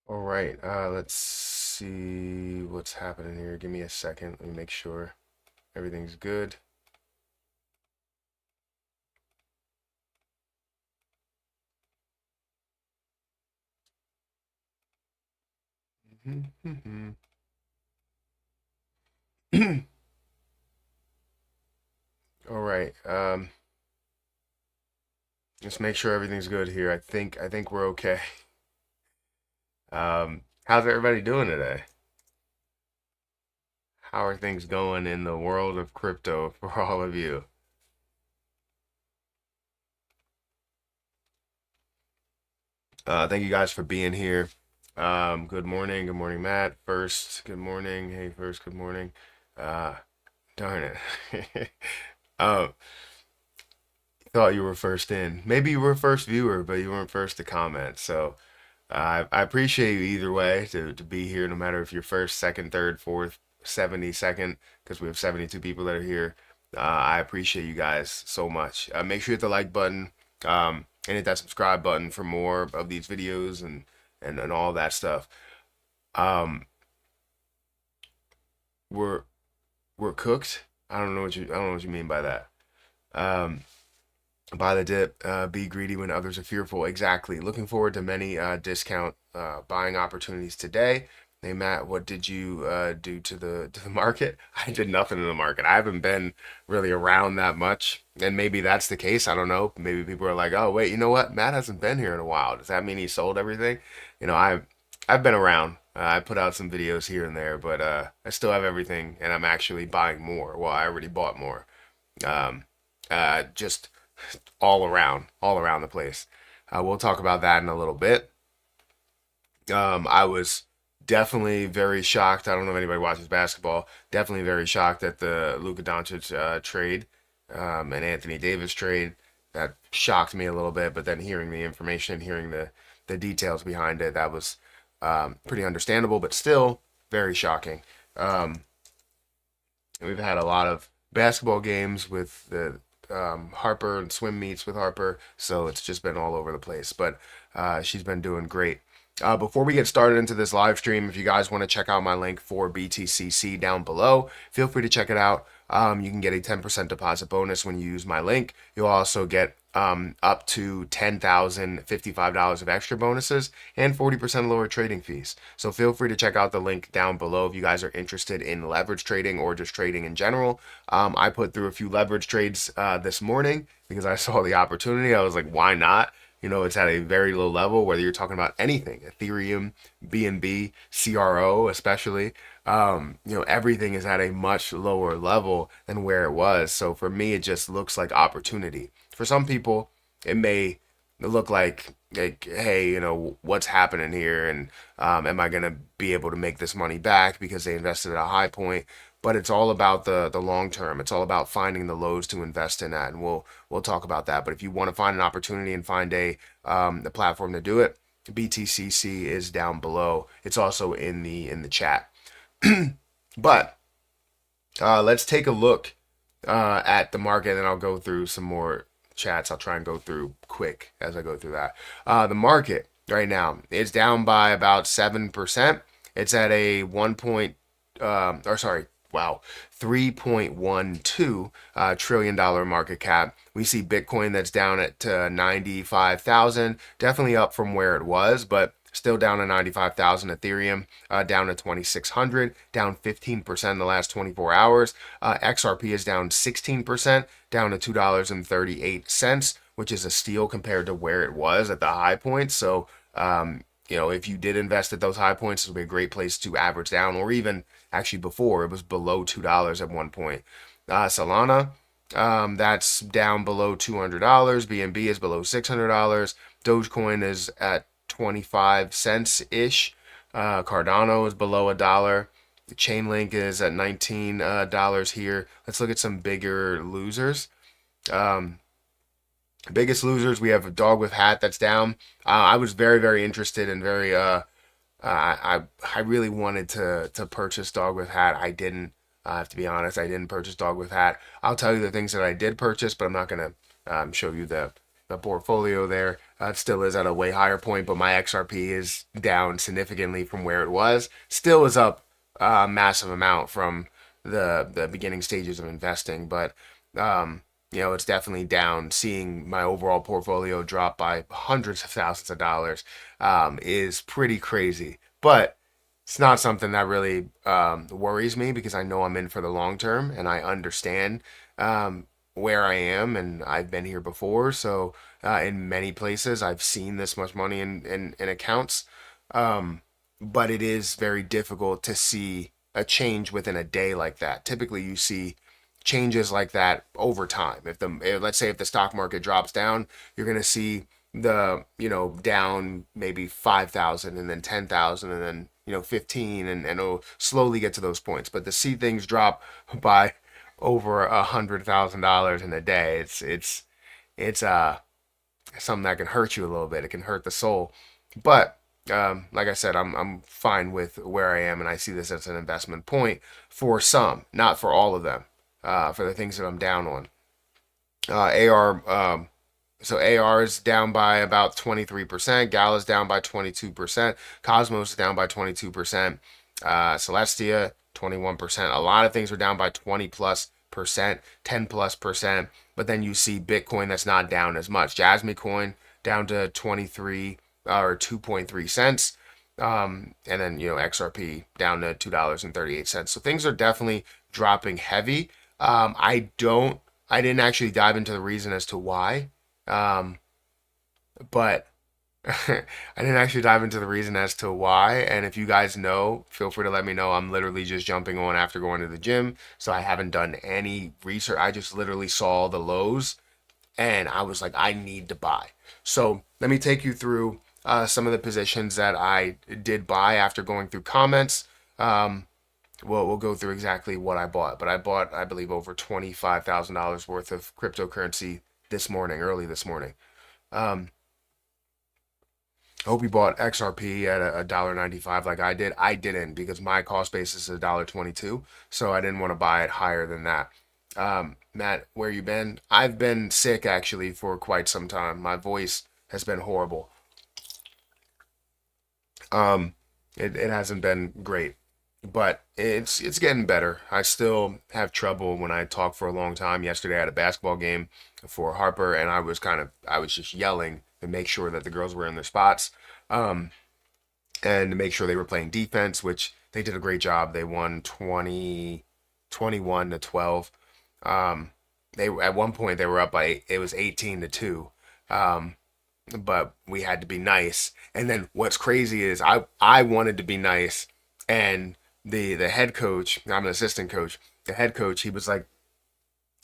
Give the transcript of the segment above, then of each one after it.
All right, let's see what's happening here. Give me a second. Let me make sure everything's good. All right, just make sure everything's good here. I think we're okay. How's everybody doing today? How are things going in the world of crypto for all of you? Thank you guys for being here. Good morning. Good morning, Matt. First, good morning. Hey, first, good morning. Uh, Darn it. Um, Thought you were first in. Maybe you were first viewer, but you weren't first to comment. So I appreciate you either way to be here, no matter if you're first, second, third, fourth, 72nd, because we have 72 people that are here. I appreciate you guys so much. Make sure you hit the like button and hit that subscribe button for more of these videos and all that stuff. Um, we're we're cooked. I don't know what you mean by that. Um, Buy the dip, be greedy when others are fearful. Exactly. Looking forward to many discount buying opportunities today. Hey Matt, what did you do to the market? I did nothing in the market. I haven't been really around that much, and maybe that's the case. I don't know. Maybe people are like, "Oh, wait, you know what? Matt hasn't been here in a while. Does that mean he sold everything?" I've been around. I put out some videos here and there, but I still have everything, and I'm actually buying more. Well, I already bought more. Um, just all around the place. We'll talk about that in a little bit. I was definitely very shocked. I don't know if anybody watches basketball. Definitely very shocked at the Luka Doncic trade and Anthony Davis trade. That shocked me a little bit. But then hearing the information, hearing the details behind it, that was pretty understandable, but still very shocking. Um, we've had a lot of basketball games with the Harper and swim meets with Harper, so it's just been all over the place. But she's been doing great. Before we get started into this live stream, if you guys want to check out my link for BTCC down below, feel free to check it out. You can get a 10% deposit bonus when you use my link. You'll also get up to $10,055 of extra bonuses and 40% lower trading fees. So feel free to check out the link down below if you guys are interested in leverage trading or just trading in general. I put through a few leverage trades this morning because I saw the opportunity. I was like, why not? You know, it's at a very low level, whether you're talking about anything, Ethereum, BNB, CRO, especially. Everything is at a much lower level than where it was. So for me, it just looks like opportunity. For some people, it may look like hey, what's happening here, and am I gonna be able to make this money back because they invested at a high point? But it's all about the long term. It's all about finding the lows to invest in at, and we'll talk about that. But if you want to find an opportunity and find a platform to do it, BTCC is down below. It's also in the chat. But let's take a look at the market, and I'll go through some more chats. I'll try and go through quick as I go through that. The market right now is down by about 7%. It's at a 1 point, or sorry, wow, $3.12 trillion market cap. We see Bitcoin that's down at 95,000, definitely up from where it was, but still down to 95,000. Ethereum down to 2,600, down 15% in the last 24 hours. XRP is down 16%, down to $2.38, which is a steal compared to where it was at the high point. So, if you did invest at those high points, it would be a great place to average down, or even actually before it was below $2 at one point. Solana, that's down below $200. BNB is below $600. Dogecoin is at 25 cents ish. Cardano is below $1. The Chainlink is at $19 here. Let's look at some bigger losers. Um, Biggest losers, we have a dog with hat that's down. I was very, very interested and very I really wanted to purchase dog with hat. I didn't. I have to be honest. I didn't purchase dog with hat. I'll tell you the things that I did purchase, but I'm not gonna show you the portfolio there. It still is at a way higher point, but my XRP is down significantly from where it was. Still is up a massive amount from the beginning stages of investing, but it's definitely down. Seeing my overall portfolio drop by hundreds of thousands of dollars is pretty crazy. But it's not something that really worries me because I know I'm in for the long term and I understand where I am and I've been here before. So in many places, I've seen this much money in accounts. Um, but it is very difficult to see a change within a day like that. Typically, you see changes like that over time. Let's say if the stock market drops down, you're going to see the down maybe 5,000 and then 10,000 and then 15 and it'll slowly get to those points. But to see things drop by over $100,000 in a day, it's something that can hurt you a little bit. It can hurt the soul. But like I said, I'm fine with where I am, and I see this as an investment point for some, not for all of them. For the things that I'm down on. AR, so AR is down by about 23%. Gala is down by 22%. Cosmos is down by 22%. Celestia, 21%. A lot of things are down by 20 plus percent, 10 plus percent. But then you see Bitcoin that's not down as much. Jasmine Coin down to 23 or 2.3 cents. And then, XRP down to $2.38. So things are definitely dropping heavy. I didn't actually dive into the reason as to why, but I didn't actually dive into the reason as to why. And if you guys know, feel free to let me know. I'm literally just jumping on after going to the gym, so I haven't done any research. I just literally saw the lows and I was like, I need to buy. So let me take you through some of the positions that I did buy after going through comments. We'll go through exactly what I bought, but I bought, I believe, over $25,000 worth of cryptocurrency this morning, early this morning. Um, I hope you bought XRP at a $1.95 like I did. I didn't because my cost basis is $1.22, so I didn't want to buy it higher than that. Matt, where you been? I've been sick actually for quite some time. My voice has been horrible. Um, it hasn't been great, but it's getting better. I still have trouble when I talk for a long time. Yesterday I had a basketball game for Harper, and I was just yelling to make sure that the girls were in their spots, um, and to make sure they were playing defense, which they did a great job. They won 21-12. Um, they at one point they were up by it was 18-2. Um, but we had to be nice. And then what's crazy is I wanted to be nice, and the head coach, I'm an assistant coach, the head coach, he was like,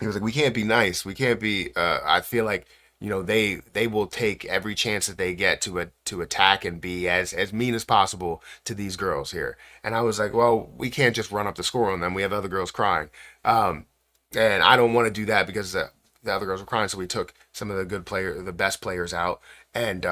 we can't be nice. We can't be. I feel like they will take every chance that they get to attack and be as mean as possible to these girls here. And I was like, well, we can't just run up the score on them. We have other girls crying, and I don't want to do that because the other girls were crying. So we took some of the best players out, and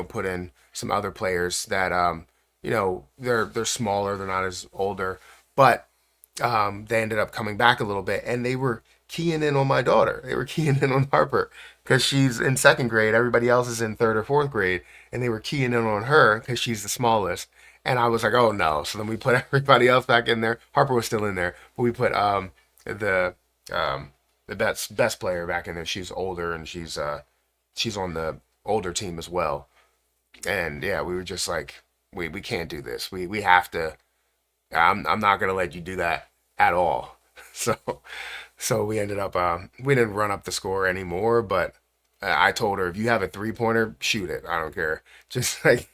put in some other players that they're smaller, they're not as older, but they ended up coming back a little bit, and they were keying in on my daughter. They were keying in on Harper because she's in second grade. Everybody else is in third or fourth grade, and they were keying in on her because she's the smallest. And I was like, oh no. So then we put everybody else back in there. Harper was still in there, but we put the the best player back in there. She's older and she's on the older team as well. And yeah, we were just like, we can't do this. We have to. I'm not gonna let you do that at all. So we ended up we didn't run up the score anymore, but I told her if you have a 3 pointer, shoot it. I don't care. Just like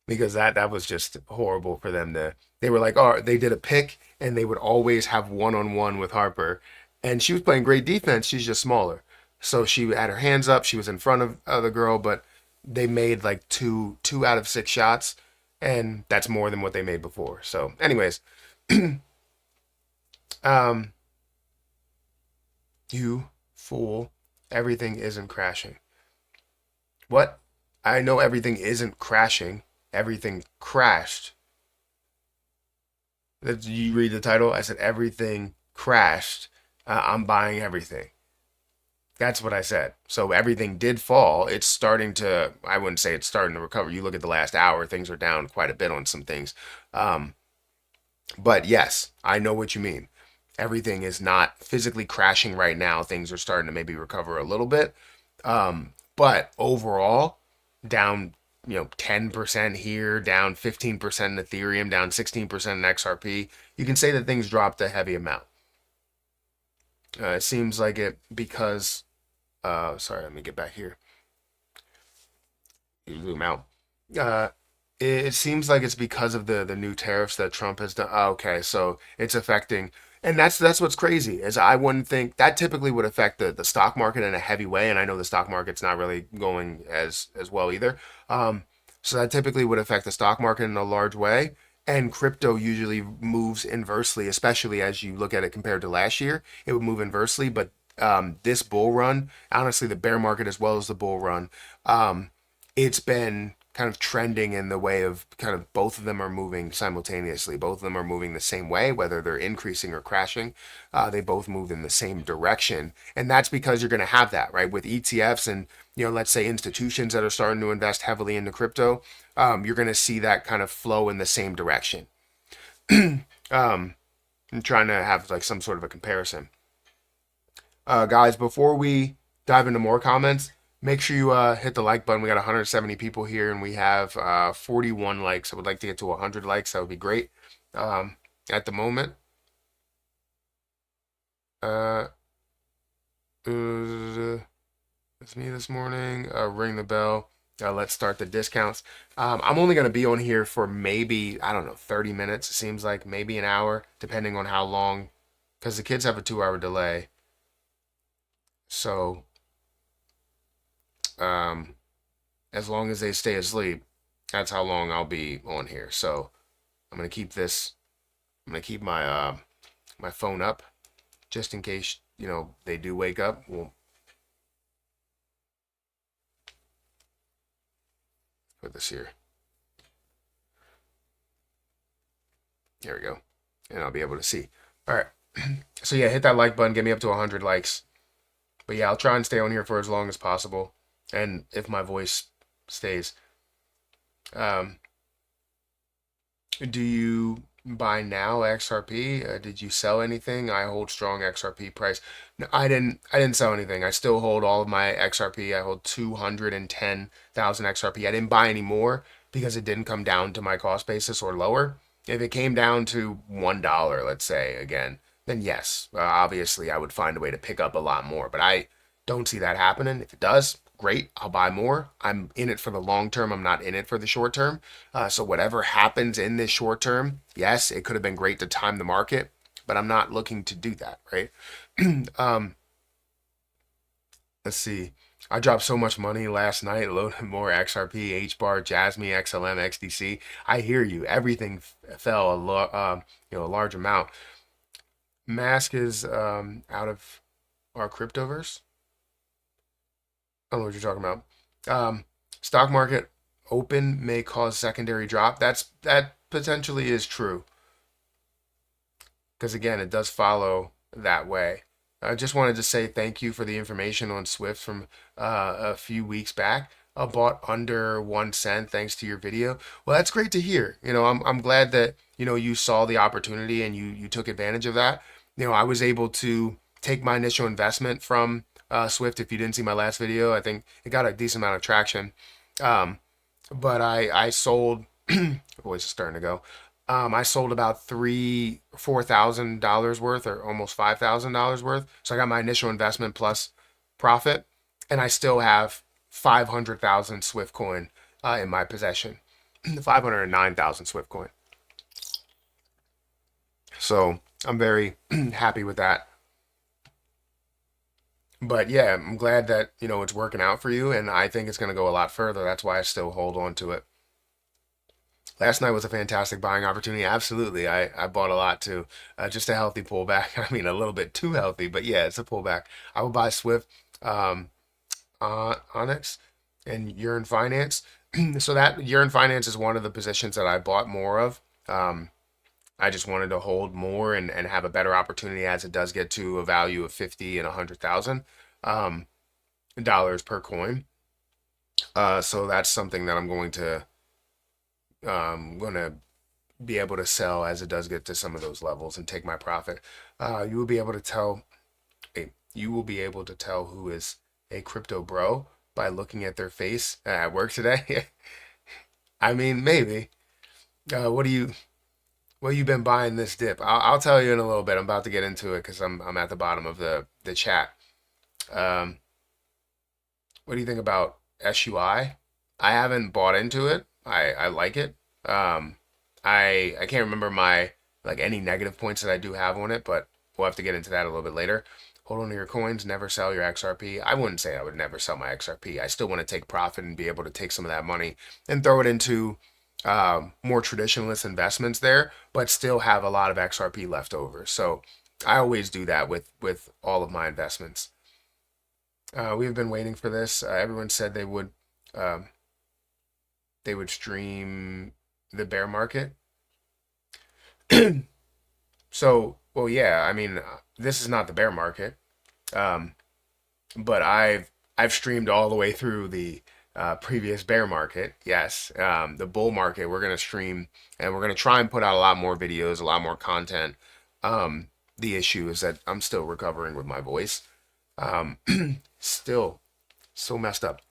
because that was just horrible for them to. They were like, oh, they did a pick, and they would always have one on one with Harper, and she was playing great defense. She's just smaller, so she had her hands up. She was in front of the girl, but they made like two out of six shots, and that's more than what they made before. So, anyways, um, you fool, everything isn't crashing. What? I know everything isn't crashing. Everything crashed. Did you read the title? I said everything crashed. I'm buying everything. That's what I said. So everything did fall. It's starting to, I wouldn't say it's starting to recover. You look at the last hour, things are down quite a bit on some things. Um, but yes, I know what you mean. Everything is not physically crashing right now. Things are starting to maybe recover a little bit. But overall, down, 10% here, down 15% in Ethereum, down 16% in XRP. You can say that things dropped a heavy amount. It seems like it because, sorry, let me get back here. Zoom out. Uh, it seems like it's because of the new tariffs that Trump has done. Oh, okay, so it's affecting, and that's what's crazy is I wouldn't think that typically would affect the stock market in a heavy way, and I know the stock market's not really going as well either. So that typically would affect the stock market in a large way, and crypto usually moves inversely, especially as you look at it compared to last year. It would move inversely, but this bull run, honestly, the bear market as well as the bull run. It's been kind of trending in the way of kind of both of them are moving simultaneously. Both of them are moving the same way, whether they're increasing or crashing. They both move in the same direction. And that's because you're going to have that, right? With ETFs and, let's say institutions that are starting to invest heavily into crypto, you're going to see that kind of flow in the same direction. I'm trying to have like some sort of a comparison. Guys, before we dive into more comments, make sure you hit the like button. We got 170 people here and we have 41 likes. I would like to get to 100 likes. That would be great. At the moment, uh, it's me this morning. Ring the bell. Let's start the discounts. I'm only going to be on here for maybe, I don't know, 30 minutes. It seems like maybe an hour, depending on how long, because the kids have a 2 hour delay. So, um, as long as they stay asleep, that's how long I'll be on here. So I'm gonna keep this. I'm gonna keep my phone up just in case they do wake up. We'll put this here. There we go, and I'll be able to see. All right. So yeah, hit that like button. Get me up to 100 likes. But yeah, I'll try and stay on here for as long as possible. And if my voice stays, um, do you buy now XRP? Did you sell anything? I hold strong XRP price. No, I didn't. I didn't sell anything. I still hold all of my XRP. I hold 210,000 XRP. I didn't buy any more because it didn't come down to my cost basis or lower. If it came down to $1, let's say again, then yes, obviously I would find a way to pick up a lot more. But I don't see that happening. If it does, great. I'll buy more. I'm in it for the long term. I'm not in it for the short term. So whatever happens in this short term, yes, it could have been great to time the market, but I'm not looking to do that, right? um, let's see. I dropped so much money last night, loaded more XRP, HBAR, Jasmy, XLM, XDC. I hear you. Everything fell a large amount. Mask is out of our cryptoverse. I don't know what you're talking about. Stock market open may cause secondary drop. That potentially is true because again, it does follow that way. I just wanted to say thank you for the information on Swift from a few weeks back. I bought under 1 cent thanks to your video. Well, that's great to hear. I'm glad that you saw the opportunity and you took advantage of that. I was able to take my initial investment from Swift. If you didn't see my last video, I think it got a decent amount of traction. Um, but I sold. Voice is starting to go. I sold about $4,000 worth, or almost $5,000 worth. So I got my initial investment plus profit, and I still have 500,000 Swift coin in my possession. 509,000 Swift coin. So I'm very happy with that. But yeah, I'm glad that it's working out for you, and I think it's going to go a lot further. That's why I still hold on to it. Last night was a fantastic buying opportunity. Absolutely. I bought a lot too. Just a healthy pullback. I mean, a little bit too healthy, but yeah, it's a pullback. I will buy Swift, um, Onyx, and Urine Finance. So that Urine Finance is one of the positions that I bought more of. I just wanted to hold more and have a better opportunity as it does get to a value of 50 and 100,000. dollars per coin. So that's something that I'm going to be able to sell as it does get to some of those levels and take my profit. You will be able to tell you will be able to tell who is a crypto bro by looking at their face at work today. I mean, maybe. What do you been buying this dip? I'll tell you in a little bit. I'm about to get into it because I'm at the bottom of the chat. Um, what do you think about SUI? I haven't bought into it. I like it. Um, I can't remember my like any negative points that I do have on it, but we'll have to get into that a little bit later. Hold on to your coins, never sell your XRP. I wouldn't say I would never sell my XRP. I still want to take profit and be able to take some of that money and throw it into more traditionalist investments there, but still have a lot of XRP left over. So I always do that with all of my investments. We've been waiting for this. Everyone said um, they would stream the bear market. So, well, yeah. I mean, this is not the bear market, um, but I've streamed all the way through the previous bear market. Yes, the bull market. We're gonna stream, and we're gonna try and put out a lot more videos, a lot more content. The issue is that I'm still recovering with my voice. Um, still so messed up.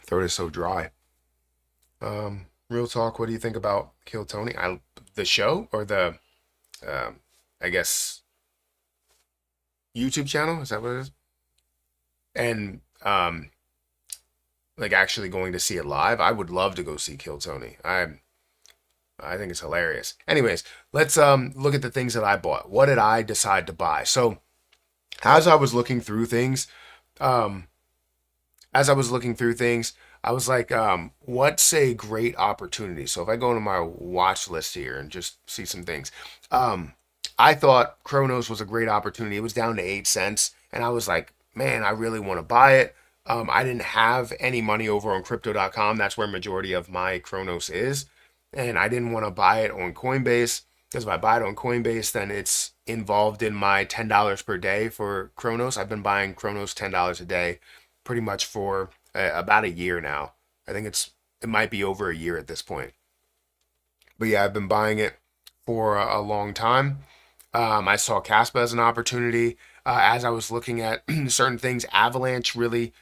Throat is so dry. Real talk. What do you think about Kill Tony? The show or the um, I guess YouTube channel? Is that what it is? And like actually going to see it live. I would love to go see Kill Tony. I think it's hilarious. Anyways, let's look at the things that I bought. What did I decide to buy? So as I was looking through things, um, as I was looking through things, I was like, what's a great opportunity? So if I go into my watch list here and just see some things, um, I thought Kronos was a great opportunity. It was down to 8 cents, and I was like, man, I really want to buy it. I didn't have any money over on crypto.com. That's where majority of my Kronos is. And I didn't want to buy it on Coinbase because if I buy it on Coinbase, then it's involved in my $10 per day for Kronos. I've been buying Kronos $10 a day pretty much for about a year now. I think it might be over a year at this point. But yeah, I've been buying it for a long time. I saw Caspa as an opportunity. As I was looking at certain things, Avalanche really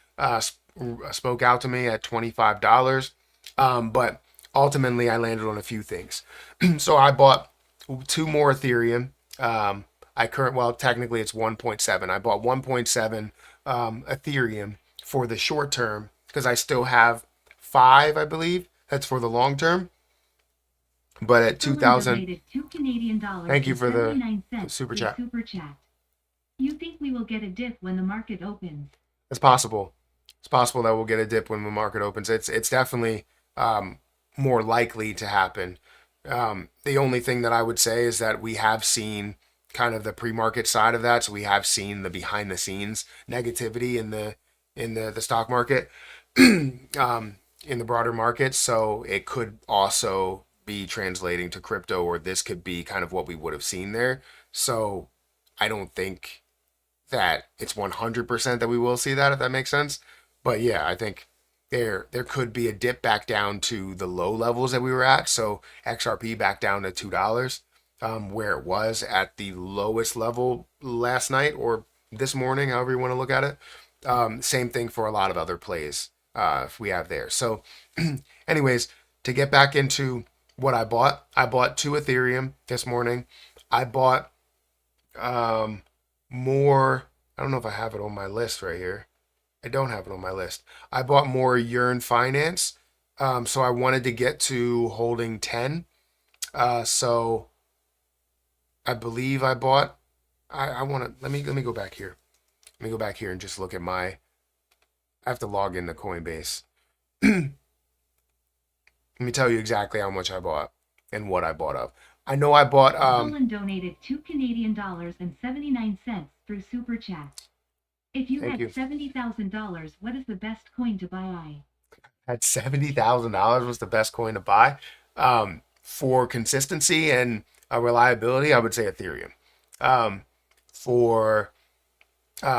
spoke out to me at $25. But ultimately, I landed on a few things. So I bought two more Ethereum. Well, technically it's 1.7. I bought 1.7 Ethereum for the short term because I still have five, I believe. That's for the long term. But at 2000, thank you for the super chat. You think we will get a dip when the market opens? It's possible. It's possible that we'll get a dip when the market opens. It's definitely um, more likely to happen. The only thing that I would say is that we have seen kind of the pre-market side of that. So we have seen the behind the scenes negativity in the stock market, in the broader market. So it could also be translating to crypto, or this could be kind of what we would have seen there. So I don't think that it's 100% that we will see that, if that makes sense. But yeah, I think there could be a dip back down to the low levels that we were at. So XRP back down to $2, where it was at the lowest level last night or this morning, however you want to look at it. Same thing for a lot of other plays if we have there. So, anyways, to get back into what I bought two Ethereum this morning. I bought more. I don't know if I have it on my list right here. I don't have it on my list. I bought more Yearn Finance. So I wanted to get to holding 10. So I believe I bought. I want to let me go back here. Let me go back here and just look at my. I have to log into Coinbase. Let me tell you exactly how much I bought and what I bought of. I know I bought. Nolan donated $2 Canadian and 79 cents through Super Chat. If you Thank had you. $70,000, what is the best coin to buy? Had $70,000 was the best coin to buy. For consistency and reliability, I would say Ethereum. For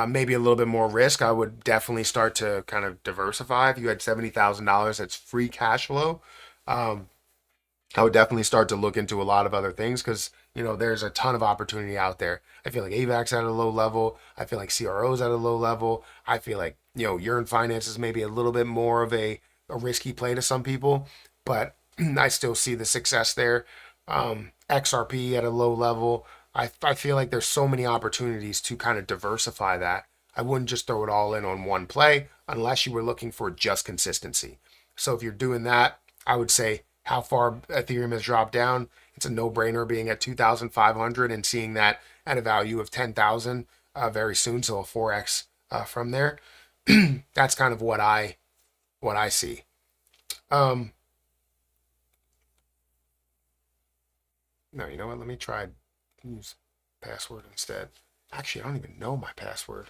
maybe a little bit more risk, I would definitely start to kind of diversify. If you had $70,000 that's free cash flow, um, I would definitely start to look into a lot of other things because there's a ton of opportunity out there. I feel like AVAC's at a low level. I feel like CRO's at a low level. I feel like Yearn Finance is maybe a little bit more of a risky play to some people, but I still see the success there. XRP at a low level. I feel like there's so many opportunities to kind of diversify that. I wouldn't just throw it all in on one play unless you were looking for just consistency. So if you're doing that, I would say how far Ethereum has dropped down. It's a no-brainer being at 2,500 and seeing that at a value of 10,000 very soon, so a 4x from there. That's kind of what I see. Um, no, you know what? Let me try use password instead. Actually, I don't even know my password.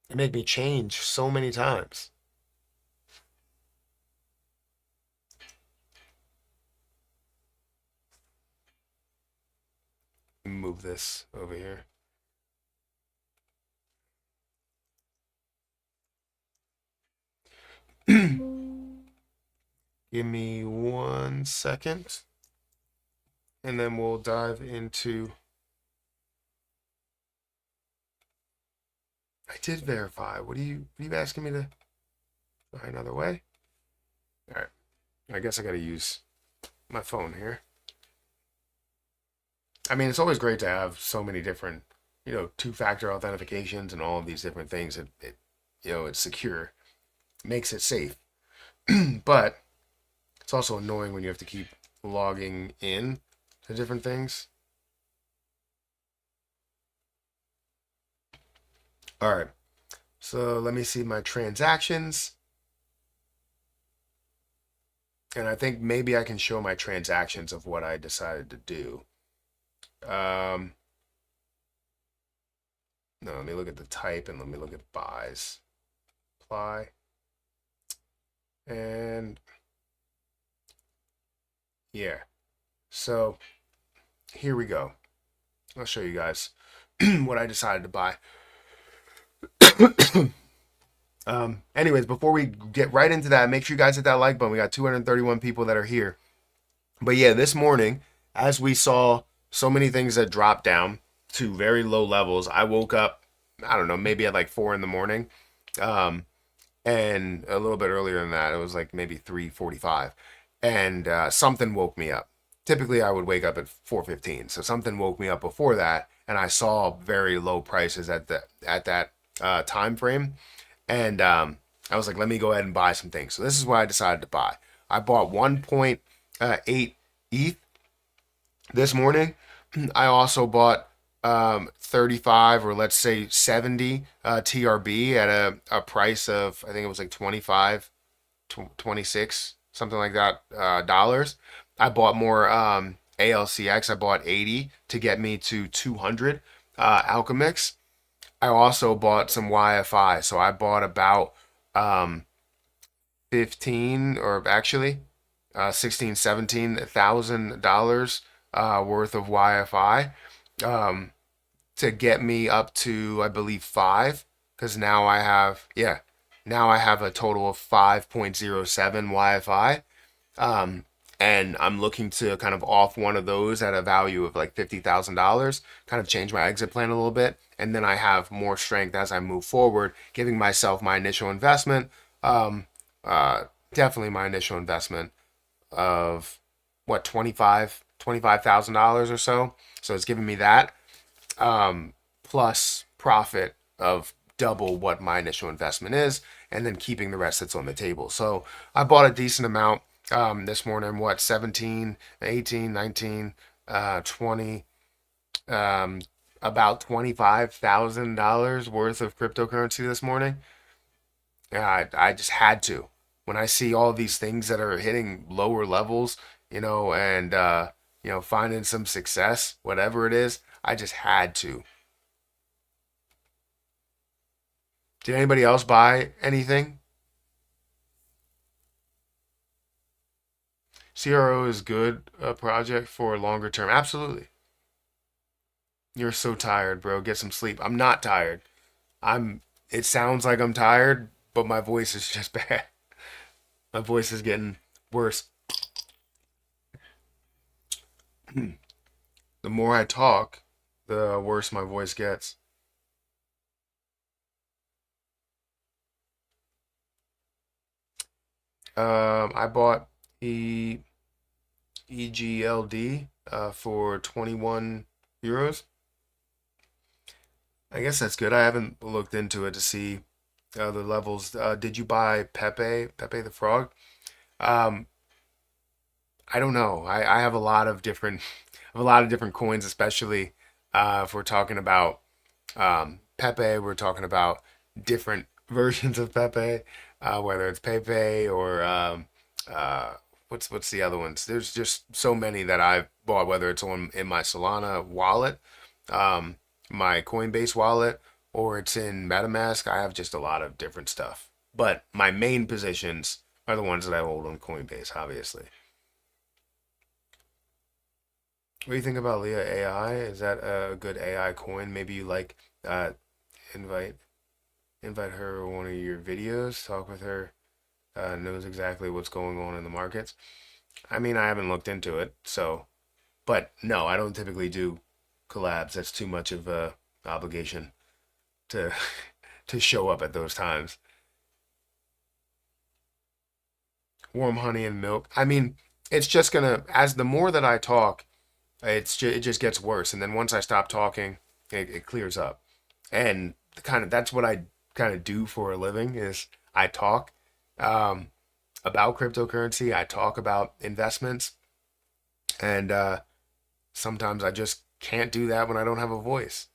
It made me change so many times. Move this over here. Give me 1 second, and then we'll dive into. I did verify. What are you asking me to try another way? All right. I guess I got to use my phone here. I mean, it's always great to have so many different, two-factor authentications and all of these different things. It's secure, makes it safe, but it's also annoying when you have to keep logging in to different things. All right. So let me see my transactions. And I think maybe I can show my transactions of what I decided to do. No, let me look at the type and let me look at buys. Apply. And yeah. So here we go. I'll show you guys what I decided to buy. Anyways, before we get right into that, make sure you guys hit that like button. We got 231 people that are here. But yeah, this morning, as we saw so many things that dropped down to very low levels, I woke up, I don't know, maybe at like 4 in the morning. Um, and a little bit earlier than that, it was like maybe 3:45, and something woke me up. Typically, I would wake up at 4:15, so something woke me up before that, and I saw very low prices at that time frame, and I was like, let me go ahead and buy some things. So this is what I decided to buy. I bought 1.8 ETH this morning. I also bought 35 or let's say 70 TRB at a price of, I think it was like 25, 26, something like that, dollars. I bought more ALCX. I bought 80 to get me to 200 Alchemix. I also bought some YFI. So I bought about 15 or actually 16, $17,000 worth of YFI. To get me up to, I believe, five, because now I have a total of 5.07 YFI. Um, and I'm looking to kind of off one of those at a value of like $50,000, kind of change my exit plan a little bit. And then I have more strength as I move forward, giving myself my initial investment. Um, uh, Definitely my initial investment of what, $25,000 or so. So it's giving me that plus profit of double what my initial investment is, and then keeping the rest that's on the table. So I bought a decent amount this morning. What, 17, 18, 19, 20, um, about $25,000 worth of cryptocurrency this morning. I just had to. When I see all these things that are hitting lower levels, and finding some success, whatever it is, I just had to. Did anybody else buy anything? CRO is good, a project for longer term. Absolutely. You're so tired, bro. Get some sleep. I'm not tired. I'm. It sounds like I'm tired, but my voice is just bad. My voice is getting worse. The more I talk, the worse my voice gets. I bought E EGLD for 21 euros. I guess that's good. I haven't looked into it to see the levels. Did you buy Pepe the Frog? Um, I don't know. I have a lot of different, I have a lot of different coins, especially if we're talking about Pepe. We're talking about different versions of Pepe, whether it's Pepe or what's the other ones? There's just so many that I've bought, whether it's on in my Solana wallet, um, my Coinbase wallet, or it's in MetaMask. I have just a lot of different stuff. But my main positions are the ones that I hold on Coinbase, obviously. What do you think about Leah AI? Is that a good AI coin? Maybe you like invite invite her to one of your videos, talk with her, knows exactly what's going on in the markets. I mean, I haven't looked into it, so, but no, I don't typically do collabs. That's too much of a obligation to to show up at those times. Warm honey and milk. I mean, it's just gonna as the more that I talk, it just gets worse, and then once I stop talking, it clears up. And kind of that's what I kind of do for a living is I talk um, about cryptocurrency. I talk about investments, and sometimes I just can't do that when I don't have a voice.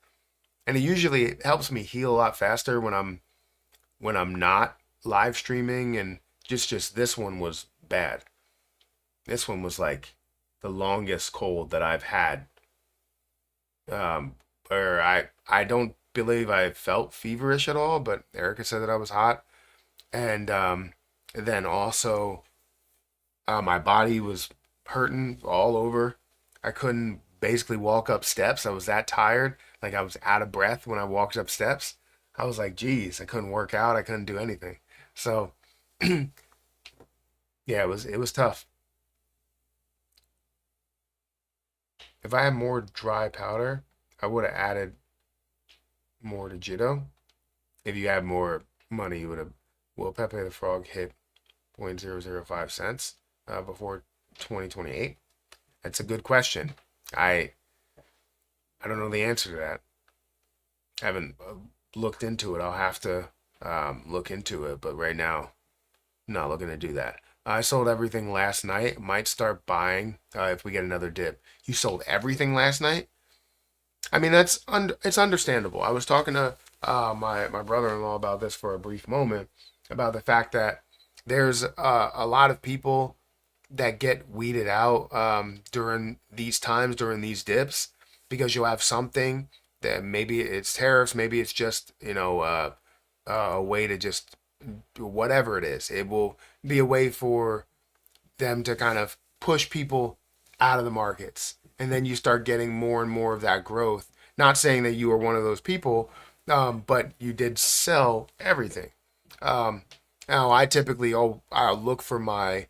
And it usually helps me heal a lot faster when I'm not live streaming. And just this one was bad. This one was like the longest cold that I've had. Um, or I don't believe I felt feverish at all, but Erica said that I was hot. And then also my body was hurting all over. I couldn't basically walk up steps. I was that tired. Like I was out of breath when I walked up steps. I was like, geez, I couldn't work out. I couldn't do anything. So yeah, it was tough. If I had more dry powder, I would have added more to Jitto. If you had more money, you would have. Will Pepe the Frog hit 0.005 cents before 2028? That's a good question. I I don't know the answer to that. I haven't looked into it. I'll have to look into it, but right now, not looking to do that. I sold everything last night. Might start buying if we get another dip. You sold everything last night? I mean, it's understandable. I was talking to my brother-in-law about this for a brief moment about the fact that there's a lot of people that get weeded out during these times, during these dips, because you'll have something that maybe it's tariffs, maybe it's just, a way to just whatever it is. It will be a way for them to kind of push people out of the markets. And then you start getting more and more of that growth. Not saying that you are one of those people, but you did sell everything. Um, Now I typically I'll look for my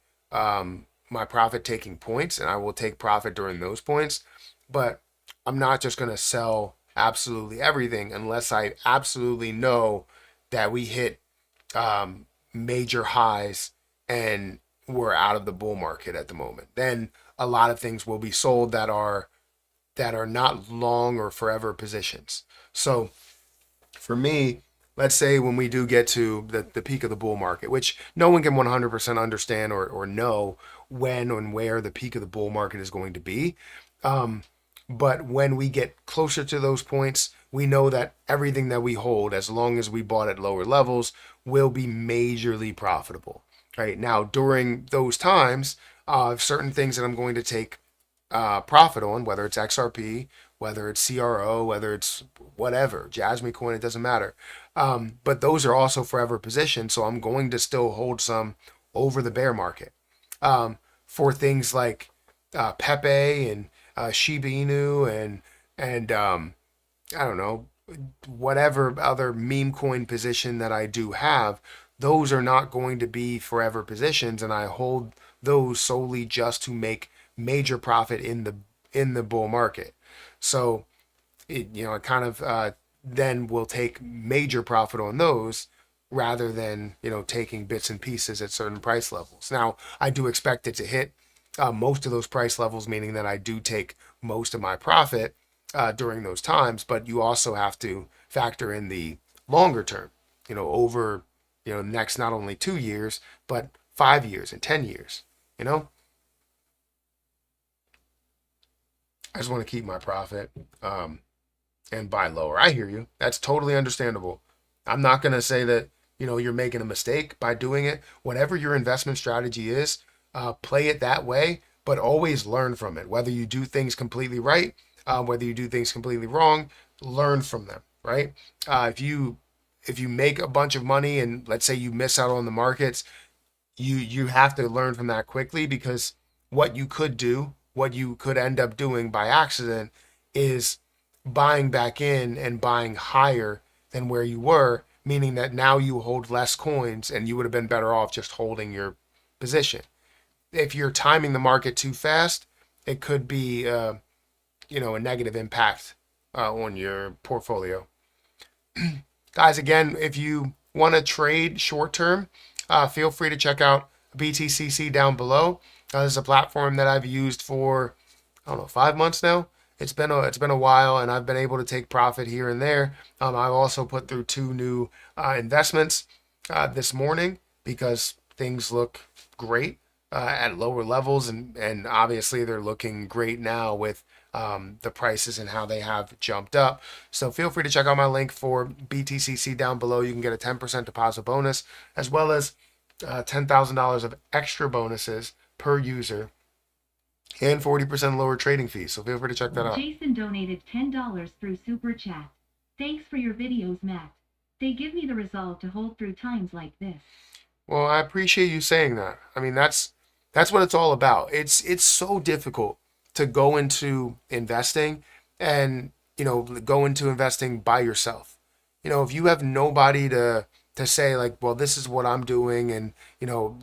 profit taking points, and I will take profit during those points. But I'm not just gonna sell absolutely everything unless I absolutely know that we hit major highs and we're out of the bull market at the moment. Then a lot of things will be sold that are not long or forever positions. So for me, let's say when we do get to the peak of the bull market, which no one can 100% understand or know when and where the peak of the bull market is going to be. Um, but when we get closer to those points, we know that everything that we hold, as long as we bought at lower levels, will be majorly profitable. Right now, during those times, certain things that I'm going to take profit on, whether it's XRP, whether it's CRO, whether it's whatever, Jasmine coin, it doesn't matter. But those are also forever positions, so I'm going to still hold some over the bear market for things like Pepe and Shiba Inu and I don't know, whatever other meme coin position that I do have, those are not going to be forever positions, and I hold those solely just to make major profit in the bull market. So it kind of then will take major profit on those rather than taking bits and pieces at certain price levels. Now I do expect it to hit most of those price levels, meaning that I do take most of my profit during those times. But you also have to factor in the longer term, over next not only 2 years but 5 years and 10 years. You know, I just want to keep my profit. And buy lower. I hear you. That's totally understandable. I'm not going to say that, you're making a mistake by doing it. Whatever your investment strategy is, play it that way, but always learn from it. Whether you do things completely right, whether you do things completely wrong, learn from them, right? If you make a bunch of money and let's say you miss out on the markets, you have to learn from that quickly because what you could end up doing by accident is buying back in and buying higher than where you were, meaning that now you hold less coins and you would have been better off just holding your position. If you're timing the market too fast, it could be a negative impact on your portfolio. Guys, again, if you want to trade short term, feel free to check out BTCC down below. This is a platform that I've used for, I don't know, 5 months now. It's been a while, and I've been able to take profit here and there. I've also put through two new investments this morning because things look great at lower levels, and obviously they're looking great now with the prices and how they have jumped up. So feel free to check out my link for BTCC down below. You can get a 10% deposit bonus as well as $10,000 of extra bonuses per user and 40% lower trading fees. So feel free to check that out. Jason donated $10 through Super Chat. Thanks for your videos, Matt. They give me the resolve to hold through times like this. Well, I appreciate you saying that. I mean, that's what it's all about. It's so difficult to go into investing and, go into investing by yourself. If you have nobody to say like, well, this is what I'm doing and,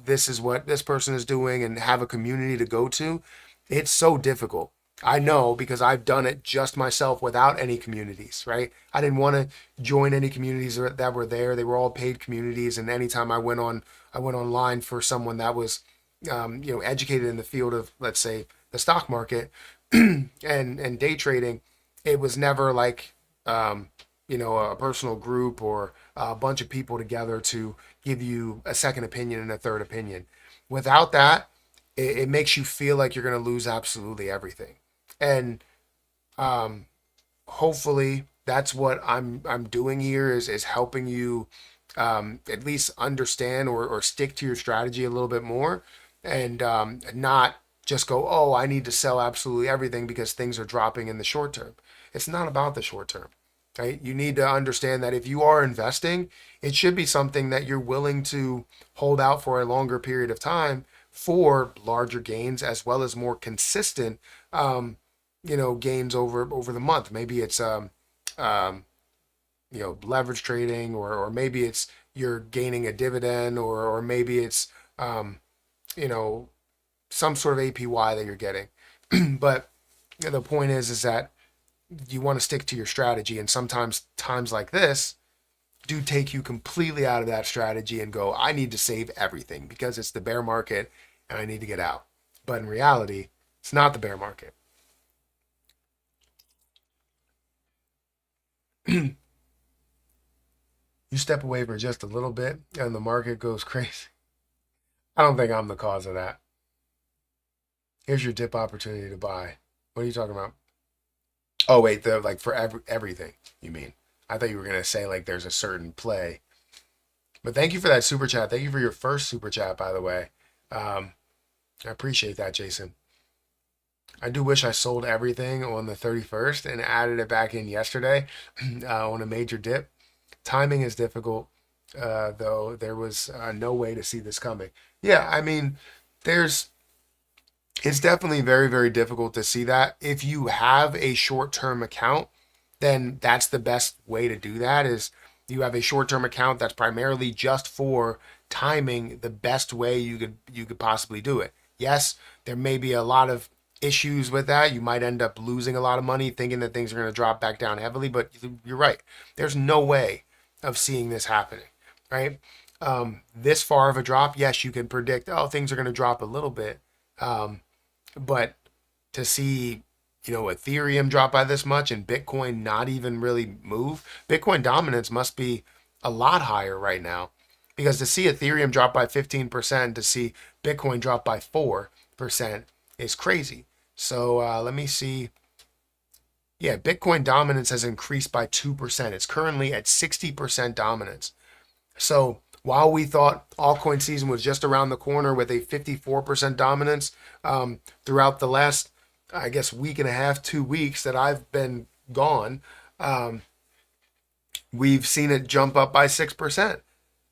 this is what this person is doing and have a community to go to, it's so difficult. I know because I've done it just myself without any communities, right? I didn't want to join any communities that were there. They were all paid communities, and anytime I went online for someone that was, educated in the field of, let's say, the stock market and day trading. It was never like, a personal group or a bunch of people together to give you a second opinion and a third opinion. Without that, it makes you feel like you're going to lose absolutely everything. And hopefully that's what I'm doing here is helping you at least understand or stick to your strategy a little bit more and not just go, oh, I need to sell absolutely everything because things are dropping in the short term. It's not about the short term, right? You need to understand that if you are investing, it should be something that you're willing to hold out for a longer period of time for larger gains as well as more consistent gains over the month. Maybe it's um, leverage trading, or maybe it's you're gaining a dividend, or maybe it's you know some sort of APY that you're getting. But the point is that you want to stick to your strategy, and sometimes times like this do take you completely out of that strategy and go, I need to save everything because it's the bear market and I need to get out. But in reality, it's not the bear market. You step away for just a little bit and the market goes crazy. I don't think I'm the cause of that. Here's your dip opportunity to buy. What are you talking about? Oh wait, the like for everything. You mean? I thought you were gonna say like there's a certain play. But thank you for that super chat. Thank you for your first super chat, by the way. Um, I appreciate that, Jason. I do wish I sold everything on the 31st and added it back in yesterday on a major dip. Timing is difficult, though. There was no way to see this coming. Yeah, I mean, there's it's definitely very, very difficult to see that. If you have a short term account, then that's the best way to do that. Is you have a short-term account that's primarily just for timing the best way you could possibly do it. Yes, there may be a lot of issues with that. You might end up losing a lot of money thinking that things are going to drop back down heavily, but you're right. There's no way of seeing this happening, right? This far of a drop, yes, you can predict, oh, things are going to drop a little bit. But to see, Ethereum drop by this much and Bitcoin not even really move, Bitcoin dominance must be a lot higher right now. Because to see Ethereum drop by 15%, to see Bitcoin drop by 4% is crazy. So let me see. Yeah, Bitcoin dominance has increased by 2%. It's currently at 60% dominance. So while we thought altcoin season was just around the corner with a 54% dominance, throughout the last, I guess, week and a half, 2 weeks that I've been gone, um, we've seen it jump up by 6%.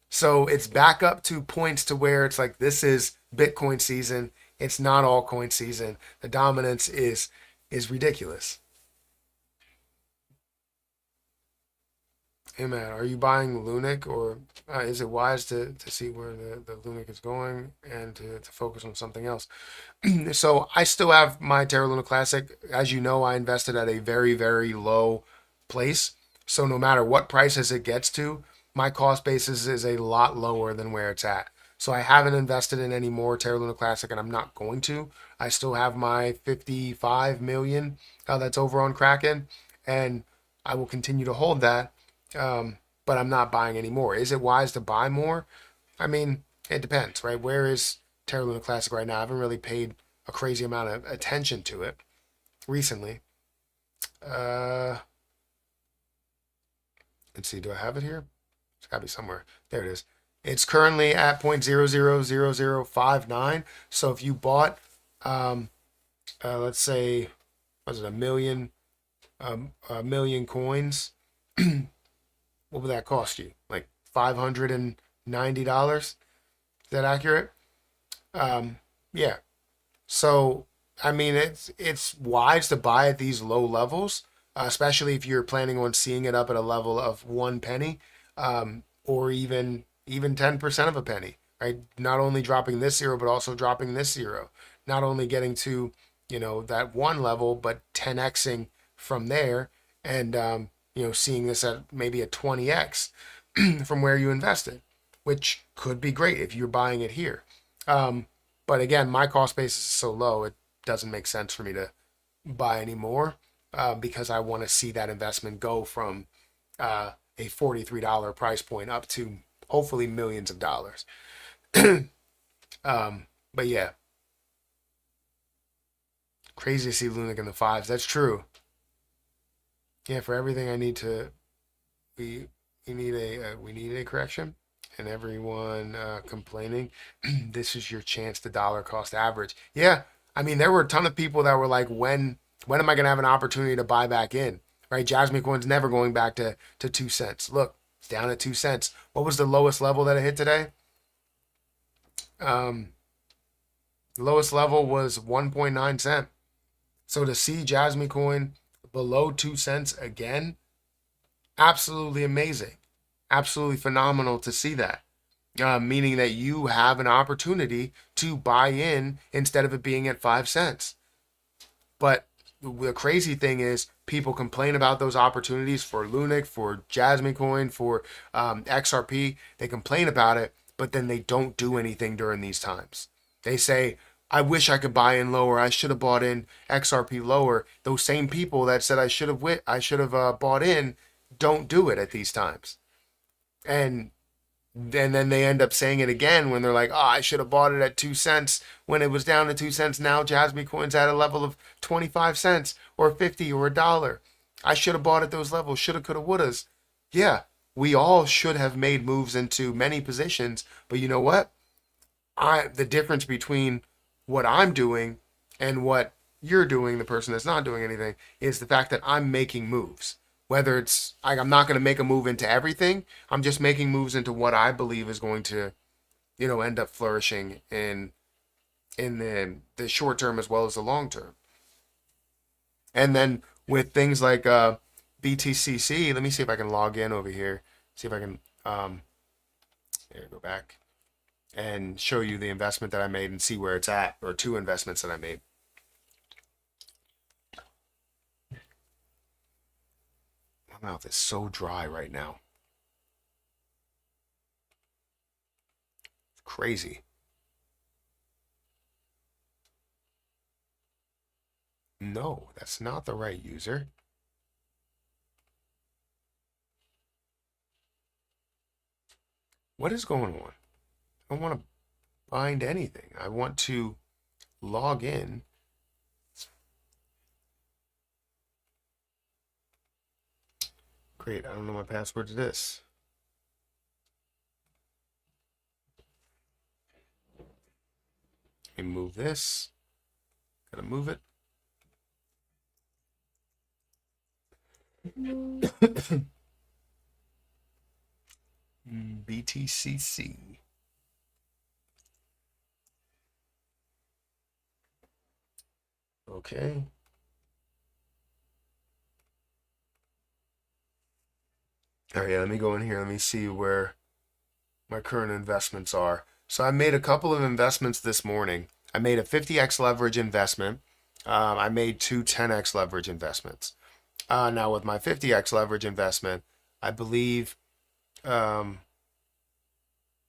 So it's back up to points to where it's like this is Bitcoin season. It's not altcoin season. The dominance is ridiculous. Hey man, are you buying Lunic, or is it wise to see where the Lunic is going and to focus on something else? So I still have my Terra Luna Classic. As you know, I invested at a very, very low place. So no matter what prices it gets to, my cost basis is a lot lower than where it's at. So I haven't invested in any more Terra Luna Classic, and I'm not going to. I still have my 55 million that's over on Kraken, and I will continue to hold that. But I'm not buying any more. Is it wise to buy more? I mean, it depends, right? Where is Terra Luna Classic right now? I haven't really paid a crazy amount of attention to it recently. Uh, let's see, do I have it here? It's got to be somewhere. There it is. It's currently at 0.000059. So if you bought, let's say, was it a million coins? What would that cost you? Like $590? Is that accurate? Yeah. So I mean, it's wise to buy at these low levels, especially if you're planning on seeing it up at a level of 1 penny, or even 10% of a penny. Right? Not only dropping this zero, but also dropping this zero. Not only getting to that one level, but 10xing from there, and seeing this at maybe a 20x from where you invested, which could be great if you're buying it here. But again, my cost basis is so low, it doesn't make sense for me to buy any more, because I want to see that investment go from a $43 price point up to hopefully millions of dollars. But yeah, crazy to see Lunic in the fives. That's true. Yeah, for everything I need to, we we need a correction, and everyone complaining. This is your chance to dollar cost average. Yeah, I mean there were a ton of people that were like, when am I gonna have an opportunity to buy back in? Right, Jasmine Coin's never going back to 2 cents. Look, it's down at 2 cents. What was the lowest level that it hit today? Um, the lowest level was 1.9 cent. So to see Jasmine Coin below 2 cents again, absolutely amazing, absolutely phenomenal to see that. Meaning that you have an opportunity to buy in instead of it being at 5 cents. But the crazy thing is, people complain about those opportunities for Lunic, for Jasmine Coin, for XRP. They complain about it, but then they don't do anything during these times. They say, I wish I could buy in lower. I should have bought in XRP lower. Those same people that said I should have bought in don't do it at these times. And then they end up saying it again when they're like, oh, I should have bought it at 2 cents when it was down to 2 cents. Now Jasmine Coin's at a level of 25 cents or 50 or $1. I should have bought at those levels. Shoulda, coulda, wouldas. Yeah, we all should have made moves into many positions. But you know what? The difference between what I'm doing and what you're doing, the person that's not doing anything, is the fact that I'm making moves. Whether it's like, I'm not going to make a move into everything, I'm just making moves into what I believe is going to, end up flourishing in the short term as well as the long term. And then with things like BTCC. Let me see if I can log in over here. See if I can there, go back and show you the investment that I made and see where it's at, or two investments that I made. My mouth is so dry right now. It's crazy. No, that's not the right user. What is going on? I don't want to bind anything. I want to log in. Great, I don't know my password to this. Let me move this. Gotta move it. BTCC. Okay. All right, let me go in here. Let me see where my current investments are. So I made a couple of investments this morning. I made a 50x leverage investment. I made two 10x leverage investments. Now with my 50x leverage investment, I believe I'm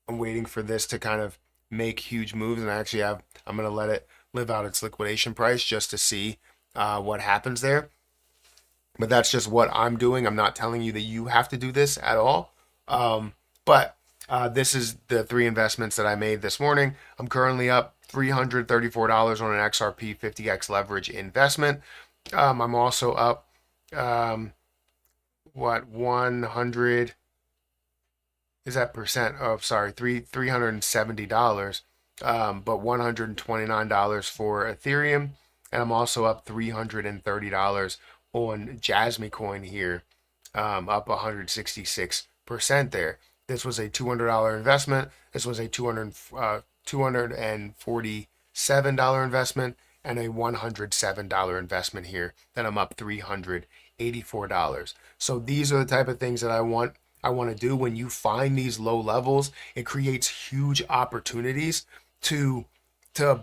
waiting for this to kind of make huge moves, and I'm going to let it live out its liquidation price just to see what happens there. But that's just what I'm doing. I'm not telling you that you have to do this at all. But this is the three investments that I made this morning. I'm currently up $334 on an XRP 50x leverage investment. I'm also up, 100 is that percent? Oh, sorry, $370, but $129 for Ethereum, and I'm also up $330 on Jasmine Coin here, up 166% there. This was a $200 investment. This was a $247 investment, and a $107 investment here. Then I'm up $384. So these are the type of things that I want to do. When you find these low levels, it creates huge opportunities to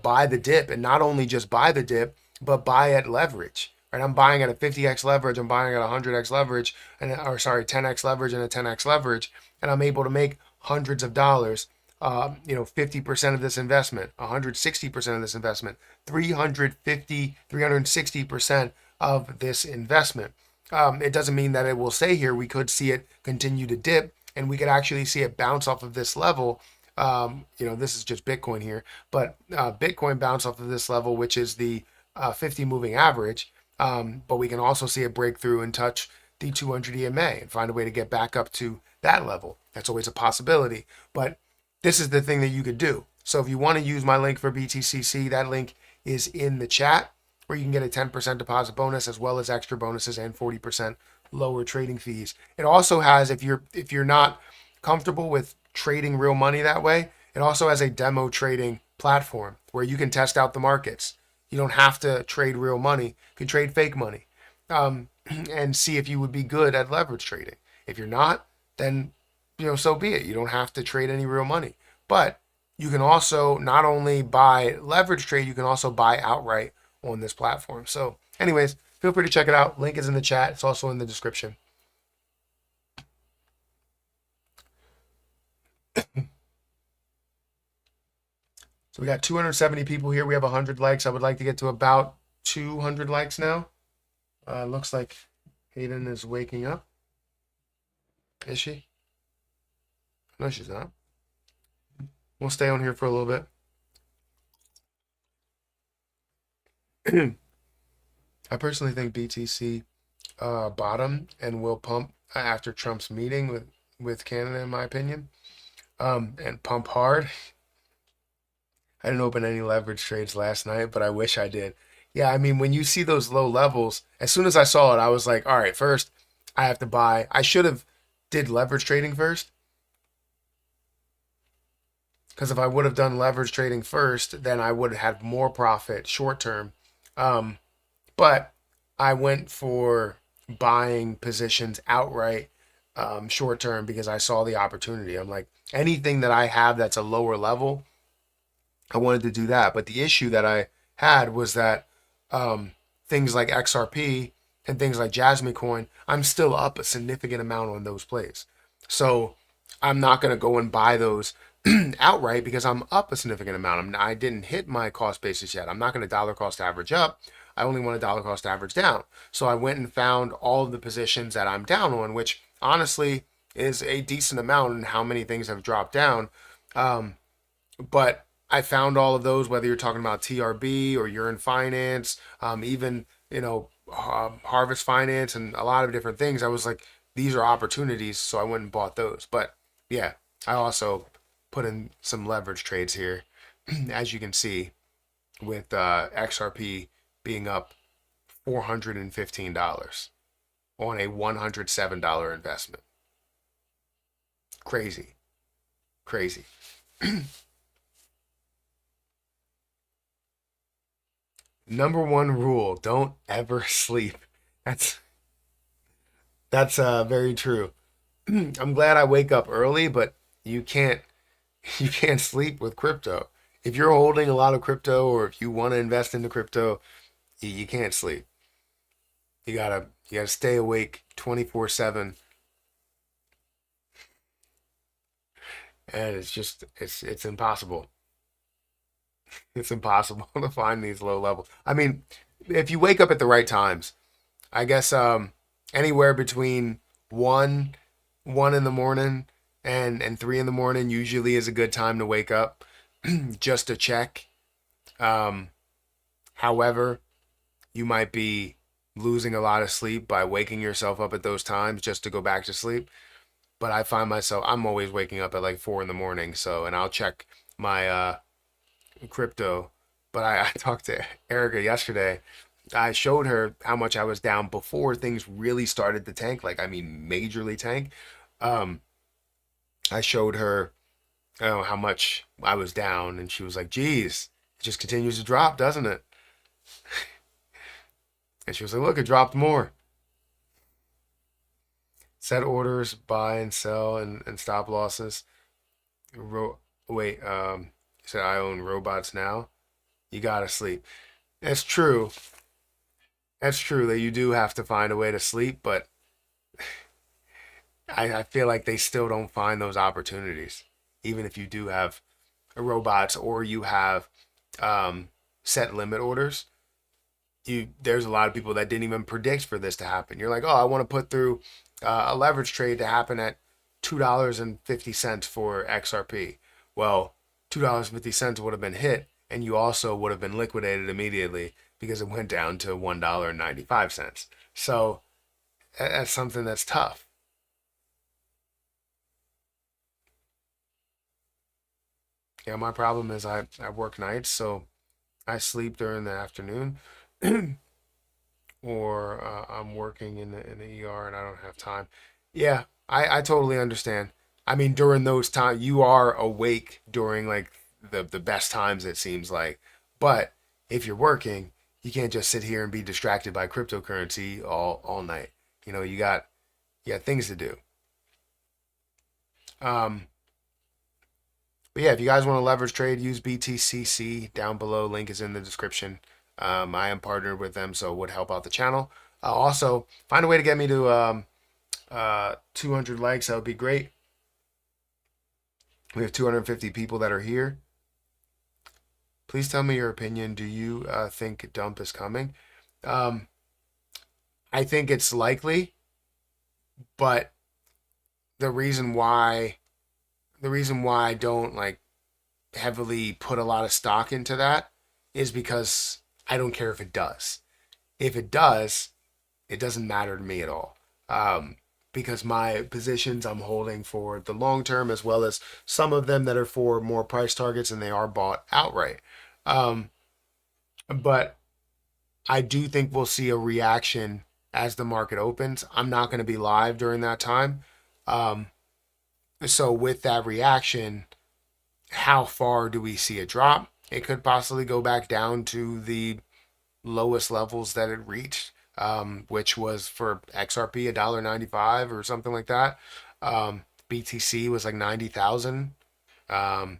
buy the dip, and not only just buy the dip, but buy at leverage. Right? I'm buying at a 50x leverage, I'm buying at a 100x leverage, 10x leverage and a 10x leverage, and I'm able to make hundreds of dollars. 50% of this investment, 160% of this investment, 360% of this investment. It doesn't mean that it will stay here. We could see it continue to dip, and we could actually see it bounce off of this level. This is just Bitcoin here, but Bitcoin bounce off of this level, which is the 50 moving average. But we can also see it break through and touch the 200 EMA and find a way to get back up to that level. That's always a possibility, but this is the thing that you could do. So if you want to use my link for BTCC, that link is in the chat, where you can get a 10% deposit bonus, as well as extra bonuses and 40% lower trading fees. It also has, if you're not comfortable with trading real money that way, it also has a demo trading platform where you can test out the markets. You don't have to trade real money. You can trade fake money, and see if you would be good at leverage trading. If you're not, then so be it. You don't have to trade any real money. But you can also not only buy leverage trade, you can also buy outright on this platform. So anyways, feel free to check it out. Link is in the chat. It's also in the description. So we got 270 people here. We have 100 likes. I would like to get to about 200 likes now. Looks like Hayden is waking up. Is she? No, she's not. We'll stay on here for a little bit. I personally think BTC bottom and will pump after Trump's meeting with Canada, in my opinion, and pump hard. I didn't open any leverage trades last night, but I wish I did. Yeah, I mean, when you see those low levels, as soon as I saw it, I was like, all right, first I have to buy. I should have did leverage trading first, because if I would have done leverage trading first, then I would have had more profit short term. But I went for buying positions outright short term because I saw the opportunity. I'm like, anything that I have that's a lower level, I wanted to do that. But the issue that I had was that things like XRP and things like Jasmine Coin, I'm still up a significant amount on those plays. So I'm not going to go and buy those outright because I'm up a significant amount. I didn't hit my cost basis yet. I'm not going to dollar cost average up. I only want to dollar cost average down. So I went and found all of the positions that I'm down on, which honestly is a decent amount in how many things have dropped down. Um, but I found all of those, whether you're talking about TRB or Urine Finance, even Harvest Finance, and a lot of different things. I was like, these are opportunities, so I went and bought those. But yeah, I also put in some leverage trades here, as you can see, with XRP being up $415 on a $107 investment. Crazy, crazy. Number one rule: don't ever sleep. That's that's very true. I'm glad I wake up early, but you can't you can't sleep with crypto. If you're holding a lot of crypto or if you want to invest into crypto, you can't sleep. You gotta stay awake 24/7, and it's impossible. It's impossible to find these low levels. I mean, if you wake up at the right times, I guess anywhere between one one in the morning and 3 in the morning usually is a good time to wake up just to check. Um, However, you might be losing a lot of sleep by waking yourself up at those times just to go back to sleep. But I find myself I'm always waking up at like 4 in the morning, so and I'll check my crypto. But I talked to Erica yesterday. I showed her how much I was down before things really started to tank, like I mean majorly tank. Um, I showed her how much I was down, and she was like, "Geez, it just continues to drop, doesn't it?" And she was like, "Look, it dropped more." Set orders, buy and sell, and stop losses. Wait, you said I own robots now. You gotta sleep. That's true. That's true that you do have to find a way to sleep, but I feel like they still don't find those opportunities, even if you do have robots or you have set limit orders. There's a lot of people that didn't even predict for this to happen. You're like, oh, I want to put through a leverage trade to happen at $2.50 for XRP. Well, $2.50 would have been hit, and you also would have been liquidated immediately because it went down to $1.95. So that's something that's tough. Yeah, my problem is I work nights, so I sleep during the afternoon, or I'm working in the ER and I don't have time. Yeah, I totally understand. I mean, during those times, you are awake during like the best times, it seems like. But if you're working, you can't just sit here and be distracted by cryptocurrency all night. You got things to do. Um, But yeah, if you guys want to leverage trade, use BTCC down below. Link is in the description. I am partnered with them, so it would help out the channel. Also, find a way to get me to 200 likes. That would be great. We have 250 people that are here. Please tell me your opinion. Do you think dump is coming? Um, I think it's likely, but the reason why the reason why I don't like heavily put a lot of stock into that is because I don't care if it does. If it does, it doesn't matter to me at all. Because my positions I'm holding for the long term, as well as some of them that are for more price targets and they are bought outright. Um, but I do think we'll see a reaction as the market opens. I'm not going to be live during that time. Um, so with that reaction, how far do we see it drop? It could possibly go back down to the lowest levels that it reached, which was for XRP $1.95 or something like that. BTC was like 90,000. Um,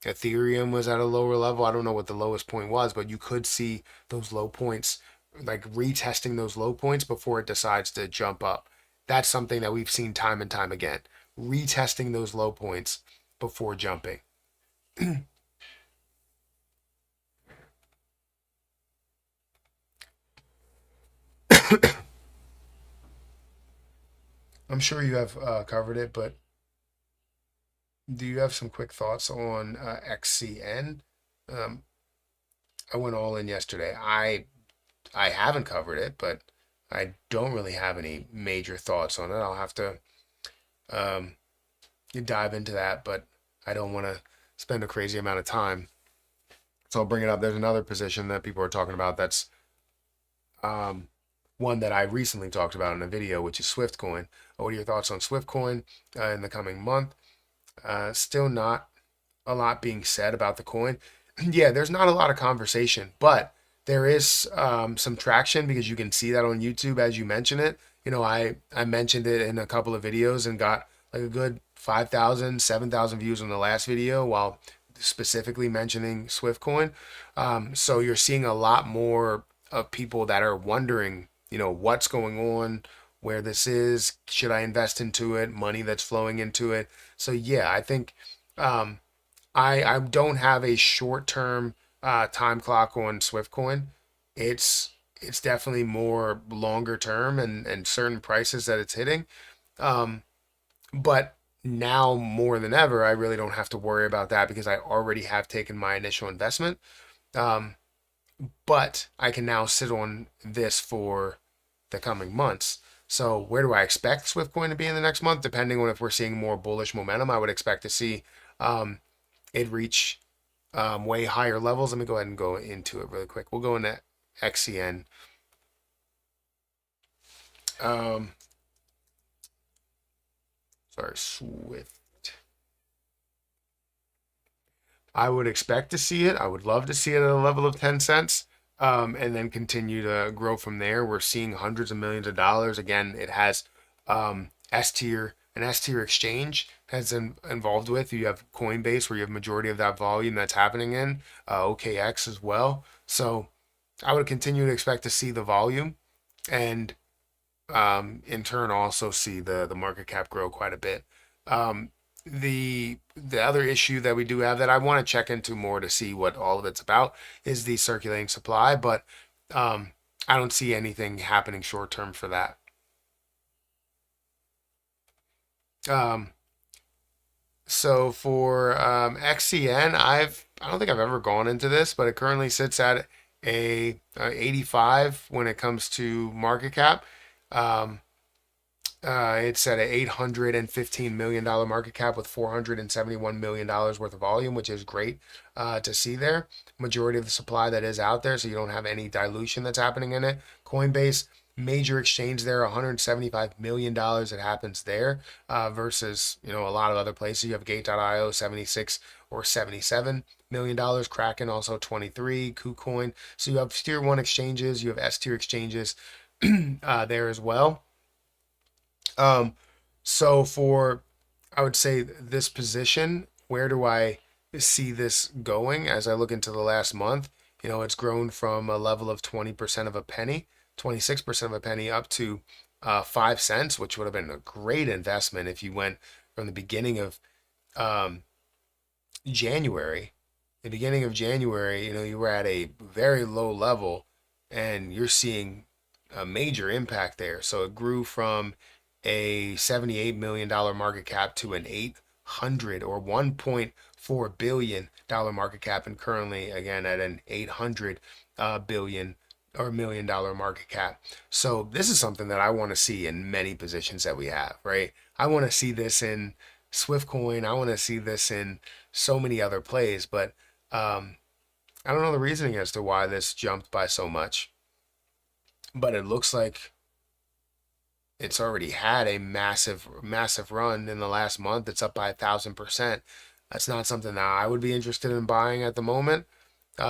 Ethereum was at a lower level. I don't know what the lowest point was, but you could see those low points, like retesting those low points before it decides to jump up. That's something that we've seen time and time again. Retesting those low points before jumping. I'm sure you have covered it, but do you have some quick thoughts on XCN? Um, I went all in yesterday. I haven't covered it, but I don't really have any major thoughts on it. I'll have to um, dive into that, but I don't want to spend a crazy amount of time. So I'll bring it up. There's another position that people are talking about that's um, one that I recently talked about in a video, which is Swift Coin. What are your thoughts on Swift Coin in the coming month? Still not a lot being said about the coin. Yeah, there's not a lot of conversation, but there is some traction because you can see that on YouTube as you mention it. I mentioned it in a couple of videos and got like a good 5,000, 7,000 views on the last video while specifically mentioning Swift Coin. So you're seeing a lot more of people that are wondering, what's going on, where this is, should I invest into it, money that's flowing into it. So yeah, I think um, I don't have a short term time clock on Swiftcoin. It's definitely more longer term and certain prices that it's hitting. Um, but now more than ever, I really don't have to worry about that because I already have taken my initial investment. Um, but I can now sit on this for the coming months. So where do I expect Swiftcoin to be in the next month? Depending on if we're seeing more bullish momentum, I would expect to see um, it reach way higher levels. Let me go ahead and go into it really quick. We'll go into XCN. Um, sorry, Swift. I would expect to see it. I would love to see it at a level of 10 cents and then continue to grow from there. We're seeing hundreds of millions of dollars. Again, it has S tier, an S tier exchange has involved with. You have Coinbase where you have majority of that volume that's happening in, OKX as well. So I would continue to expect to see the volume and in turn also see the market cap grow quite a bit. Um, the other issue that we do have that I want to check into more to see what all of it's about is the circulating supply, but um, I don't see anything happening short term for that. Um, so for XCN, I don't think I've ever gone into this, but it currently sits at a 85 when it comes to market cap. Um, it's at an $815 million market cap with $471 million worth of volume, which is great to see there. Majority of the supply that is out there, so you don't have any dilution that's happening in it. Coinbase, major exchange there, $175 million that happens there versus a lot of other places. You have Gate.io, 76 or $77 million. Kraken also 23, KuCoin. So you have tier one exchanges, you have S tier exchanges there as well. Um, so for, I would say this position, where do I see this going as I look into the last month? It's grown from a level of 20% of a penny, 26% of a penny up to 5 cents, which would have been a great investment if you went from the beginning of um, January. The beginning of January, you were at a very low level and you're seeing a major impact there. So it grew from a $78 million market cap to an 800 or $1.4 billion market cap, and currently again at an 800 billion or $1 million market cap. So this is something that I want to see in many positions that we have, right? I want to see this in Swiftcoin. I want to see this in so many other plays, but I don't know the reasoning as to why this jumped by so much. But it looks like it's already had a massive, massive run in the last month. It's up by 1,000%. That's not something that I would be interested in buying at the moment,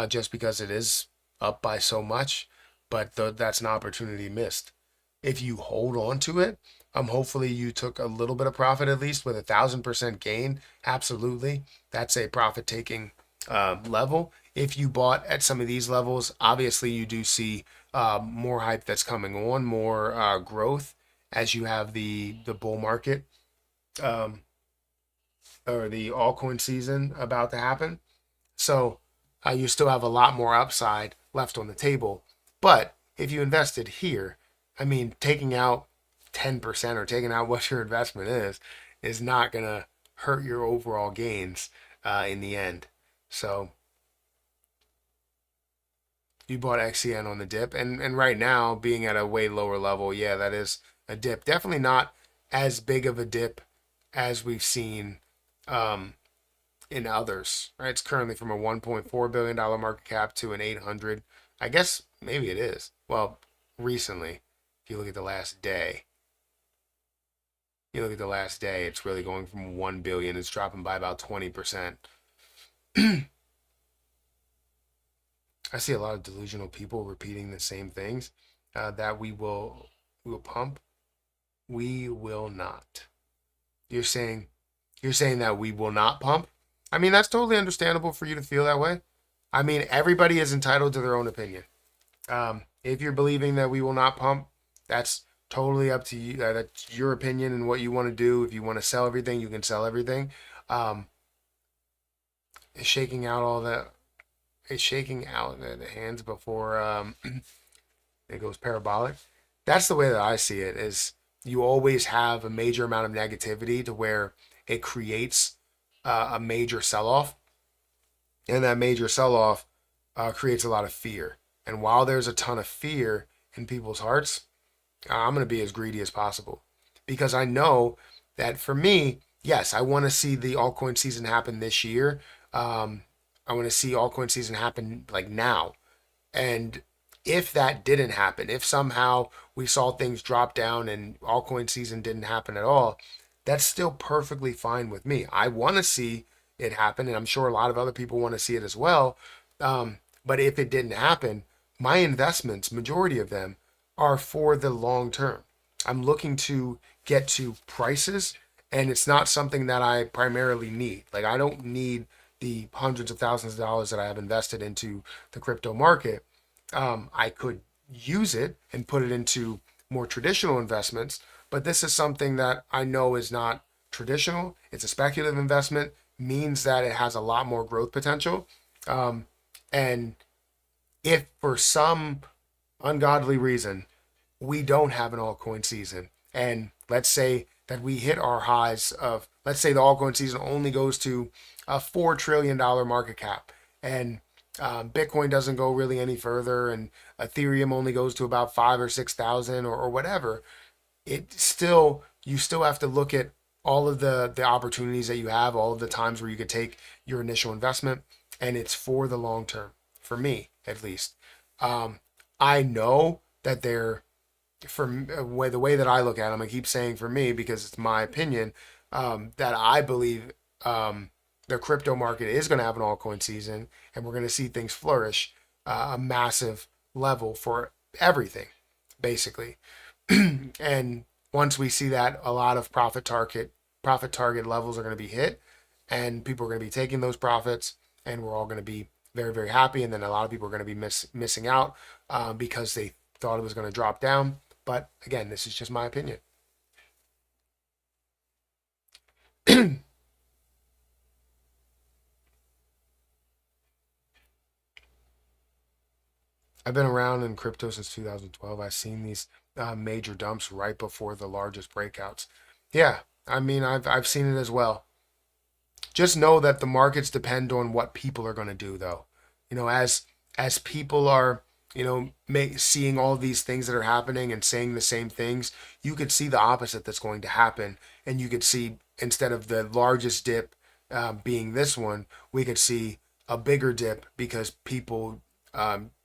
just because it is up by so much. but that's an opportunity missed. If you hold on to it, hopefully you took a little bit of profit at least with 1,000% gain. Absolutely, that's a profit taking level. If you bought at some of these levels, obviously you do see more hype that's coming on, more growth as you have the bull market um, or the altcoin season about to happen. So you still have a lot more upside left on the table. But if you invested here, I mean, taking out 10% or taking out what your investment is not going to hurt your overall gains in the end. So you bought XCN on the dip, and right now being at a way lower level, yeah, that is a dip. Definitely not as big of a dip as we've seen um, in others. Right, it's currently from a $1.4 billion market cap to an 800. I guess maybe it is. Well, recently, if you look at the last day, it's really going from 1 billion. It's dropping by about 20%. I see a lot of delusional people repeating the same things that we will pump. We will not. You're saying you're saying that we will not pump. I mean, that's totally understandable for you to feel that way. I mean, everybody is entitled to their own opinion. If you're believing that we will not pump, that's totally up to you. That's your opinion and what you want to do. If you want to sell everything, you can sell everything. Um, shaking out all the it's shaking out the hands before it goes parabolic. That's the way that I see it. Is you always have a major amount of negativity to where it creates a major sell-off, and that major sell-off creates a lot of fear. And while there's a ton of fear in people's hearts, I'm going to be as greedy as possible because I know that for me, yes, I want to see the altcoin season happen this year. I want to see altcoin season happen like now. And if that didn't happen, if somehow we saw things drop down and altcoin season didn't happen at all, that's still perfectly fine with me. I want to see it happen, and I'm sure a lot of other people want to see it as well. But if it didn't happen, my investments, majority of them, are for the long term. I'm looking to get to prices, and it's not something that I primarily need. Like, I don't need the hundreds of thousands of dollars that I have invested into the crypto market. I could use it and put it into more traditional investments, but this is something that I know is not traditional. It's a speculative investment, means that it has a lot more growth potential. And if for some ungodly reason we don't have an altcoin season, and let's say that we hit our highs of, let's say the altcoin season only goes to a $4 trillion market cap, and Bitcoin doesn't go really any further, and Ethereum only goes to about 5 or 6 thousand or whatever. It still You still have to look at all of the opportunities that you have, all of the times where you could take your initial investment, and it's for the long term. For me, at least, I know that they're the way that I look at them. I keep saying for me because it's my opinion that I believe the crypto market is going to have an altcoin season, and we're going to see things flourish a massive level for everything, basically. And once we see that, a lot of profit target levels are going to be hit, and people are going to be taking those profits, and we're all going to be very, very happy. And then a lot of people are going to be missing out because they thought it was going to drop down. But again, this is just my opinion. I've been around in crypto since 2012. I've seen these major dumps right before the largest breakouts. Yeah, I mean, I've seen it as well. Just know that the markets depend on what people are going to do, though. As people are, seeing all these things that are happening and saying the same things, you could see the opposite that's going to happen, and you could see, instead of the largest dip being this one, we could see a bigger dip because people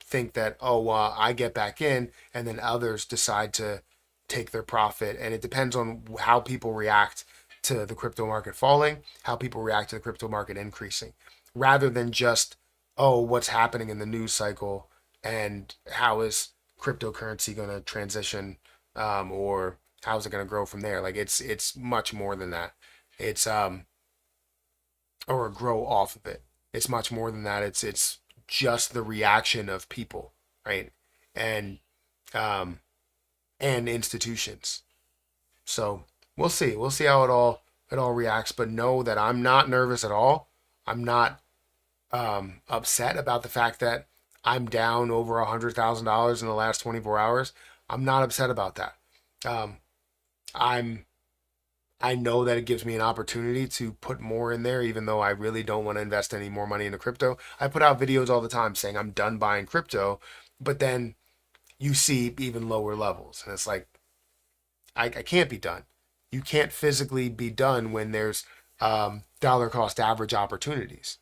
think that, oh, I get back in, and then others decide to take their profit. And it depends on how people react to the crypto market falling, how people react to the crypto market increasing, rather than just, oh, what's happening in the news cycle and how is cryptocurrency going to transition, or how's it going to grow from there? Like it's much more than that. It's or grow off of it. It's much more than that. It's just the reaction of people, right? And um and institutions. So we'll see. We'll see how it all reacts. But know that I'm not nervous at all. I'm not upset about the fact that I'm down over $100,000 in the last 24 hours. I'm not upset about that. Um, I'm I know that it gives me an opportunity to put more in there, even though I really don't want to invest any more money into crypto. I put out videos all the time saying I'm done buying crypto, but then you see even lower levels, and it's like I can't be done. You can't physically be done when there's dollar cost average opportunities.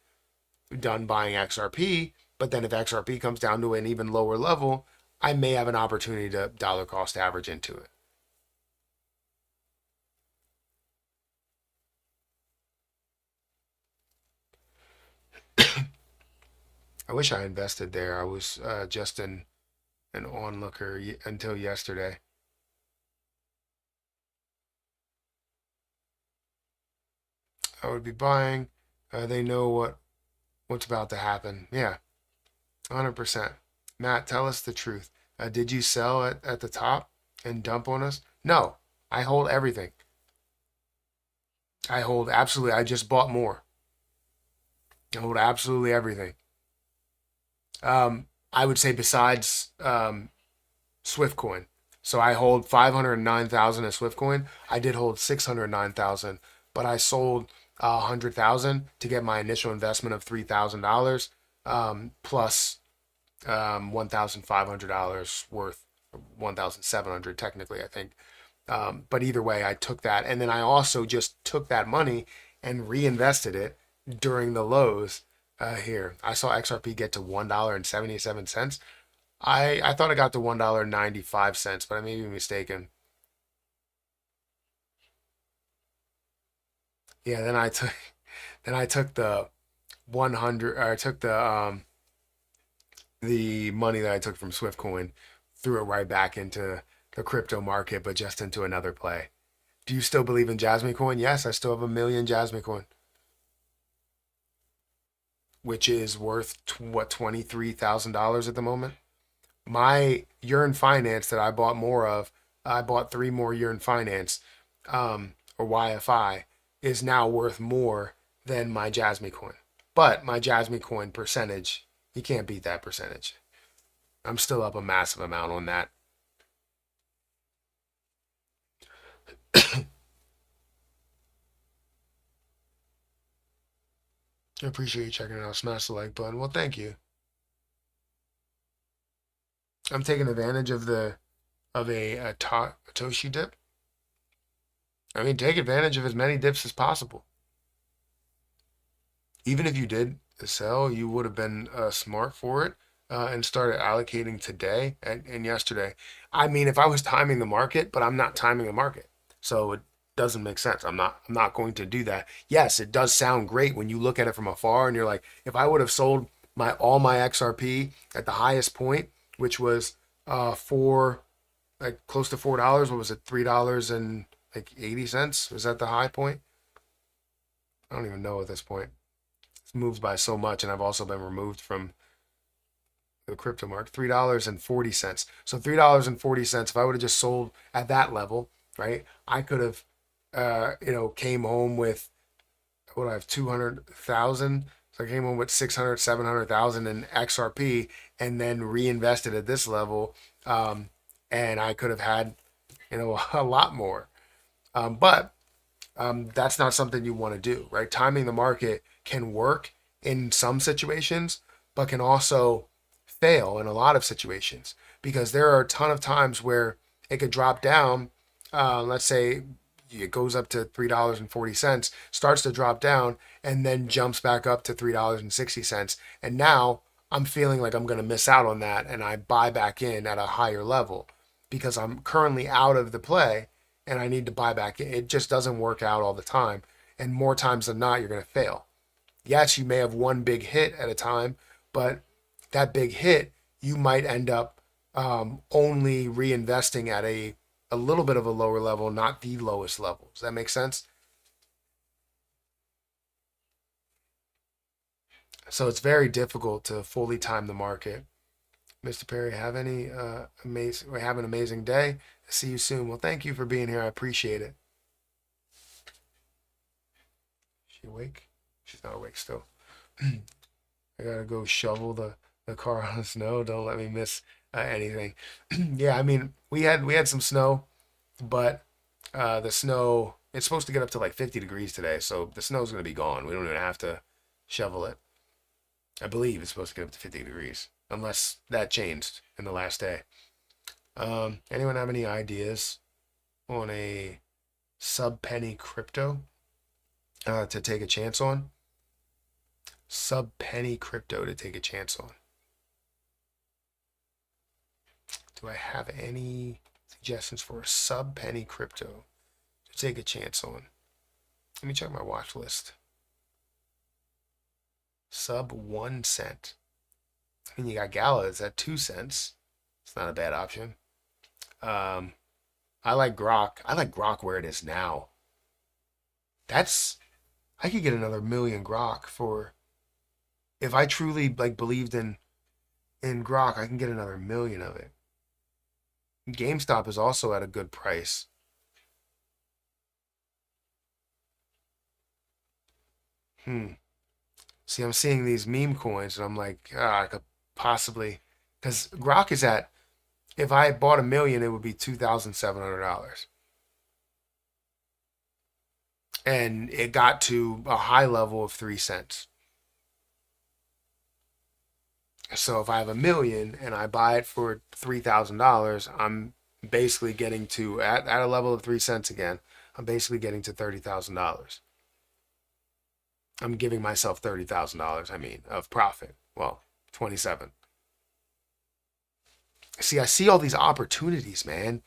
Done buying XRP, but then if XRP comes down to an even lower level, I may have an opportunity to dollar cost average into it. I wish I invested there. I was just an onlooker until yesterday. I would be buying. They know what's about to happen. Yeah, 100%. Matt, tell us the truth. Did you sell at the top and dump on us? No, I hold everything. I hold absolutely. I just bought more. I hold absolutely everything. I would say besides Swiftcoin. So I hold 509,000 in Swiftcoin. I did hold 609,000, but I sold 100,000 to get my initial investment of $3,000, plus $1,500 worth, 1,700 technically, I think. But either way, I took that, and then I also just took that money and reinvested it during the lows here. I saw XRP get to $1.77. I thought it got to $1.95, but I may be mistaken. Yeah, then I took the 100, or I took the money that I took from Swiftcoin, threw it right back into the crypto market, but just into another play. Do you still believe in Jasmine Coin? Yes, I still have a million Jasmine Coin, which is worth what, $23,000 at the moment. My Yearn Finance that I bought more of, I bought three more Yearn Finance, or YFI, is now worth more than my Jasmine Coin. But my Jasmine Coin percentage, you can't beat that percentage. I'm still up a massive amount on that. I appreciate you checking it out. Smash the like button. Well, thank you. I'm taking advantage of a Toshi dip. I mean, take advantage of as many dips as possible. Even if you did sell, you would have been smart for it, and started allocating today and yesterday. I mean, if I was timing the market, but I'm not timing the market, so it doesn't make sense. I'm not going to do that. Yes, it does sound great when you look at it from afar and you're like, if I would have sold my XRP at the highest point, which was four, like close to $4. What was it? $3 and like 80 cents. Was that the high point? I don't even know at this point. It's moved by so much, and I've also been removed from the crypto market. $3.40. So $3.40. If I would have just sold at that level, right? I could have, came home with, what do I have, 200,000. So I came home with 600, 700,000 in XRP, and then reinvested at this level, and I could have had, a lot more. But that's not something you want to do, right? Timing the market can work in some situations, but can also fail in a lot of situations, because there are a ton of times where it could drop down. Let's say it goes up to $3.40, starts to drop down, and then jumps back up to $3.60. And now I'm feeling like I'm going to miss out on that, and I buy back in at a higher level because I'm currently out of the play and I need to buy back in. It just doesn't work out all the time. And more times than not, you're going to fail. Yes, you may have one big hit at a time, but that big hit, you might end up only reinvesting at a little bit of a lower level, not the lowest level. Does that make sense? So it's very difficult to fully time the market. Mr. Perry, have any have an amazing day. See you soon. Well, thank you for being here. I appreciate it. Is she awake? She's not awake still. I gotta go shovel the car on the snow. Don't let me miss anything. Yeah, I mean we had some snow, but the snow it's supposed to get up to like 50 degrees today, so the snow's gonna be gone. We don't even have to shovel it. I believe it's supposed to get up to 50 degrees, unless that changed in the last day. Anyone have any ideas on a sub penny crypto to take a chance on? Sub penny crypto to take a chance on. Do I have any suggestions for a sub penny crypto to take a chance on? Let me check my watch list. Sub 1 cent. I mean, you got Gala. It's at 2 cents. It's not a bad option. Um, I like Grok. I like Grok where it is now. That's I could get another million Grok for if I truly like believed in Grok. I can get another million of it. GameStop is also at a good price. Hmm. See, I'm seeing these meme coins, and I'm like, I could possibly, because Grok is at. If I bought a million, it would be $2,700, and it got to a high level of 3 cents. So if I have a million and I buy it for $3,000, I'm basically getting to at a level of 3 cents again. I'm basically getting to $30,000. I'm giving myself $30,000. I mean, of profit. Well, 27. See, I see all these opportunities, man.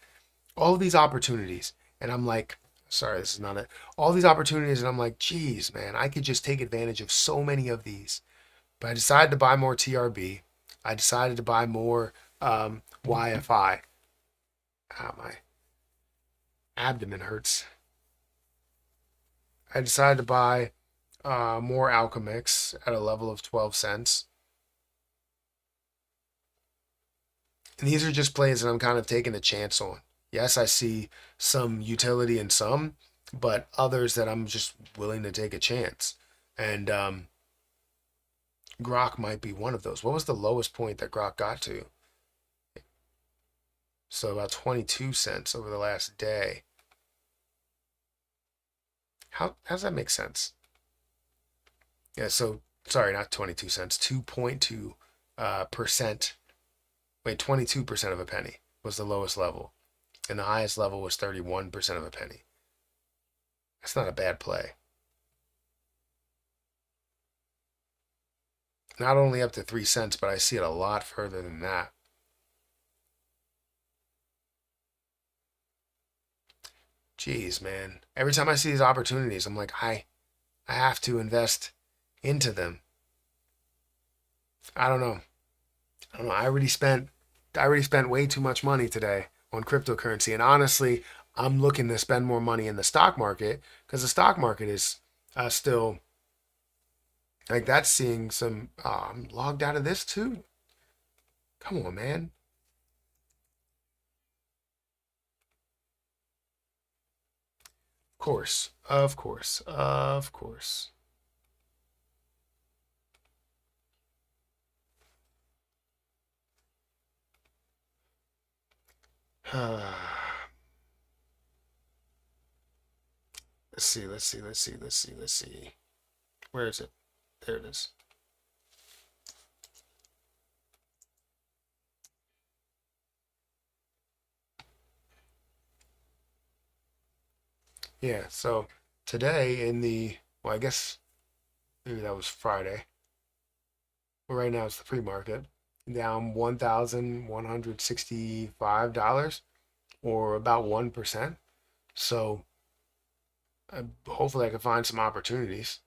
All of these opportunities, and I'm like, sorry, this is not it. All these opportunities, and I'm like, geez, man, I could just take advantage of so many of these. But I decided to buy more TRB. I decided to buy more YFI. Ah, my abdomen hurts. I decided to buy more Alchemix at a level of 12 cents. And these are just plays that I'm kind of taking a chance on. Yes, I see some utility in some, but others that I'm just willing to take a chance. And Grok might be one of those. What was the lowest point that Grok got to? So about 22 cents over the last day. How does that make sense? Yeah, so sorry, not 22 cents, 2.2 percent. Wait, 22% of a penny was the lowest level, and the highest level was 31% of a penny. That's not a bad play. Not only up to 3 cents, but I see it a lot further than that. Jeez, man. Every time I see these opportunities, I'm like, I have to invest into them. I don't know. I don't know. I already spent way too much money today on cryptocurrency, and honestly, I'm looking to spend more money in the stock market because the stock market is still like that's seeing some. I'm logged out of this too. Come on, man. Of course, of course, of course. Let's see, let's see, let's see, let's see, let's see. Where is it? There it is. Yeah, so today well, I guess maybe that was Friday. Well, right now it's the pre-market, down $1,165 or about 1%. So hopefully I can find some opportunities.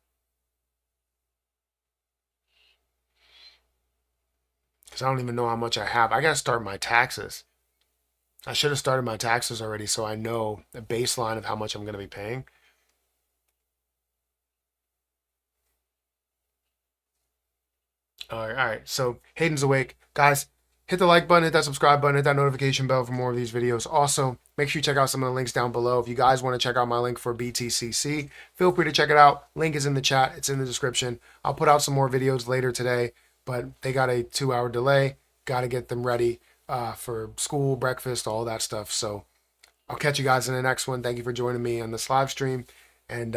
because I don't even know how much I have. I got to start my taxes. I should have started my taxes already so I know the baseline of how much I'm going to be paying. All right, all right. So Hayden's awake. Guys, hit the like button, hit that subscribe button, hit that notification bell for more of these videos. Also, make sure you check out some of the links down below. If you guys want to check out my link for BTCC, feel free to check it out. Link is in the chat. It's in the description. I'll put out some more videos later today, but they got a 2-hour delay. Got to get them ready for school, breakfast, all that stuff. So I'll catch you guys in the next one. Thank you for joining me on this live stream. And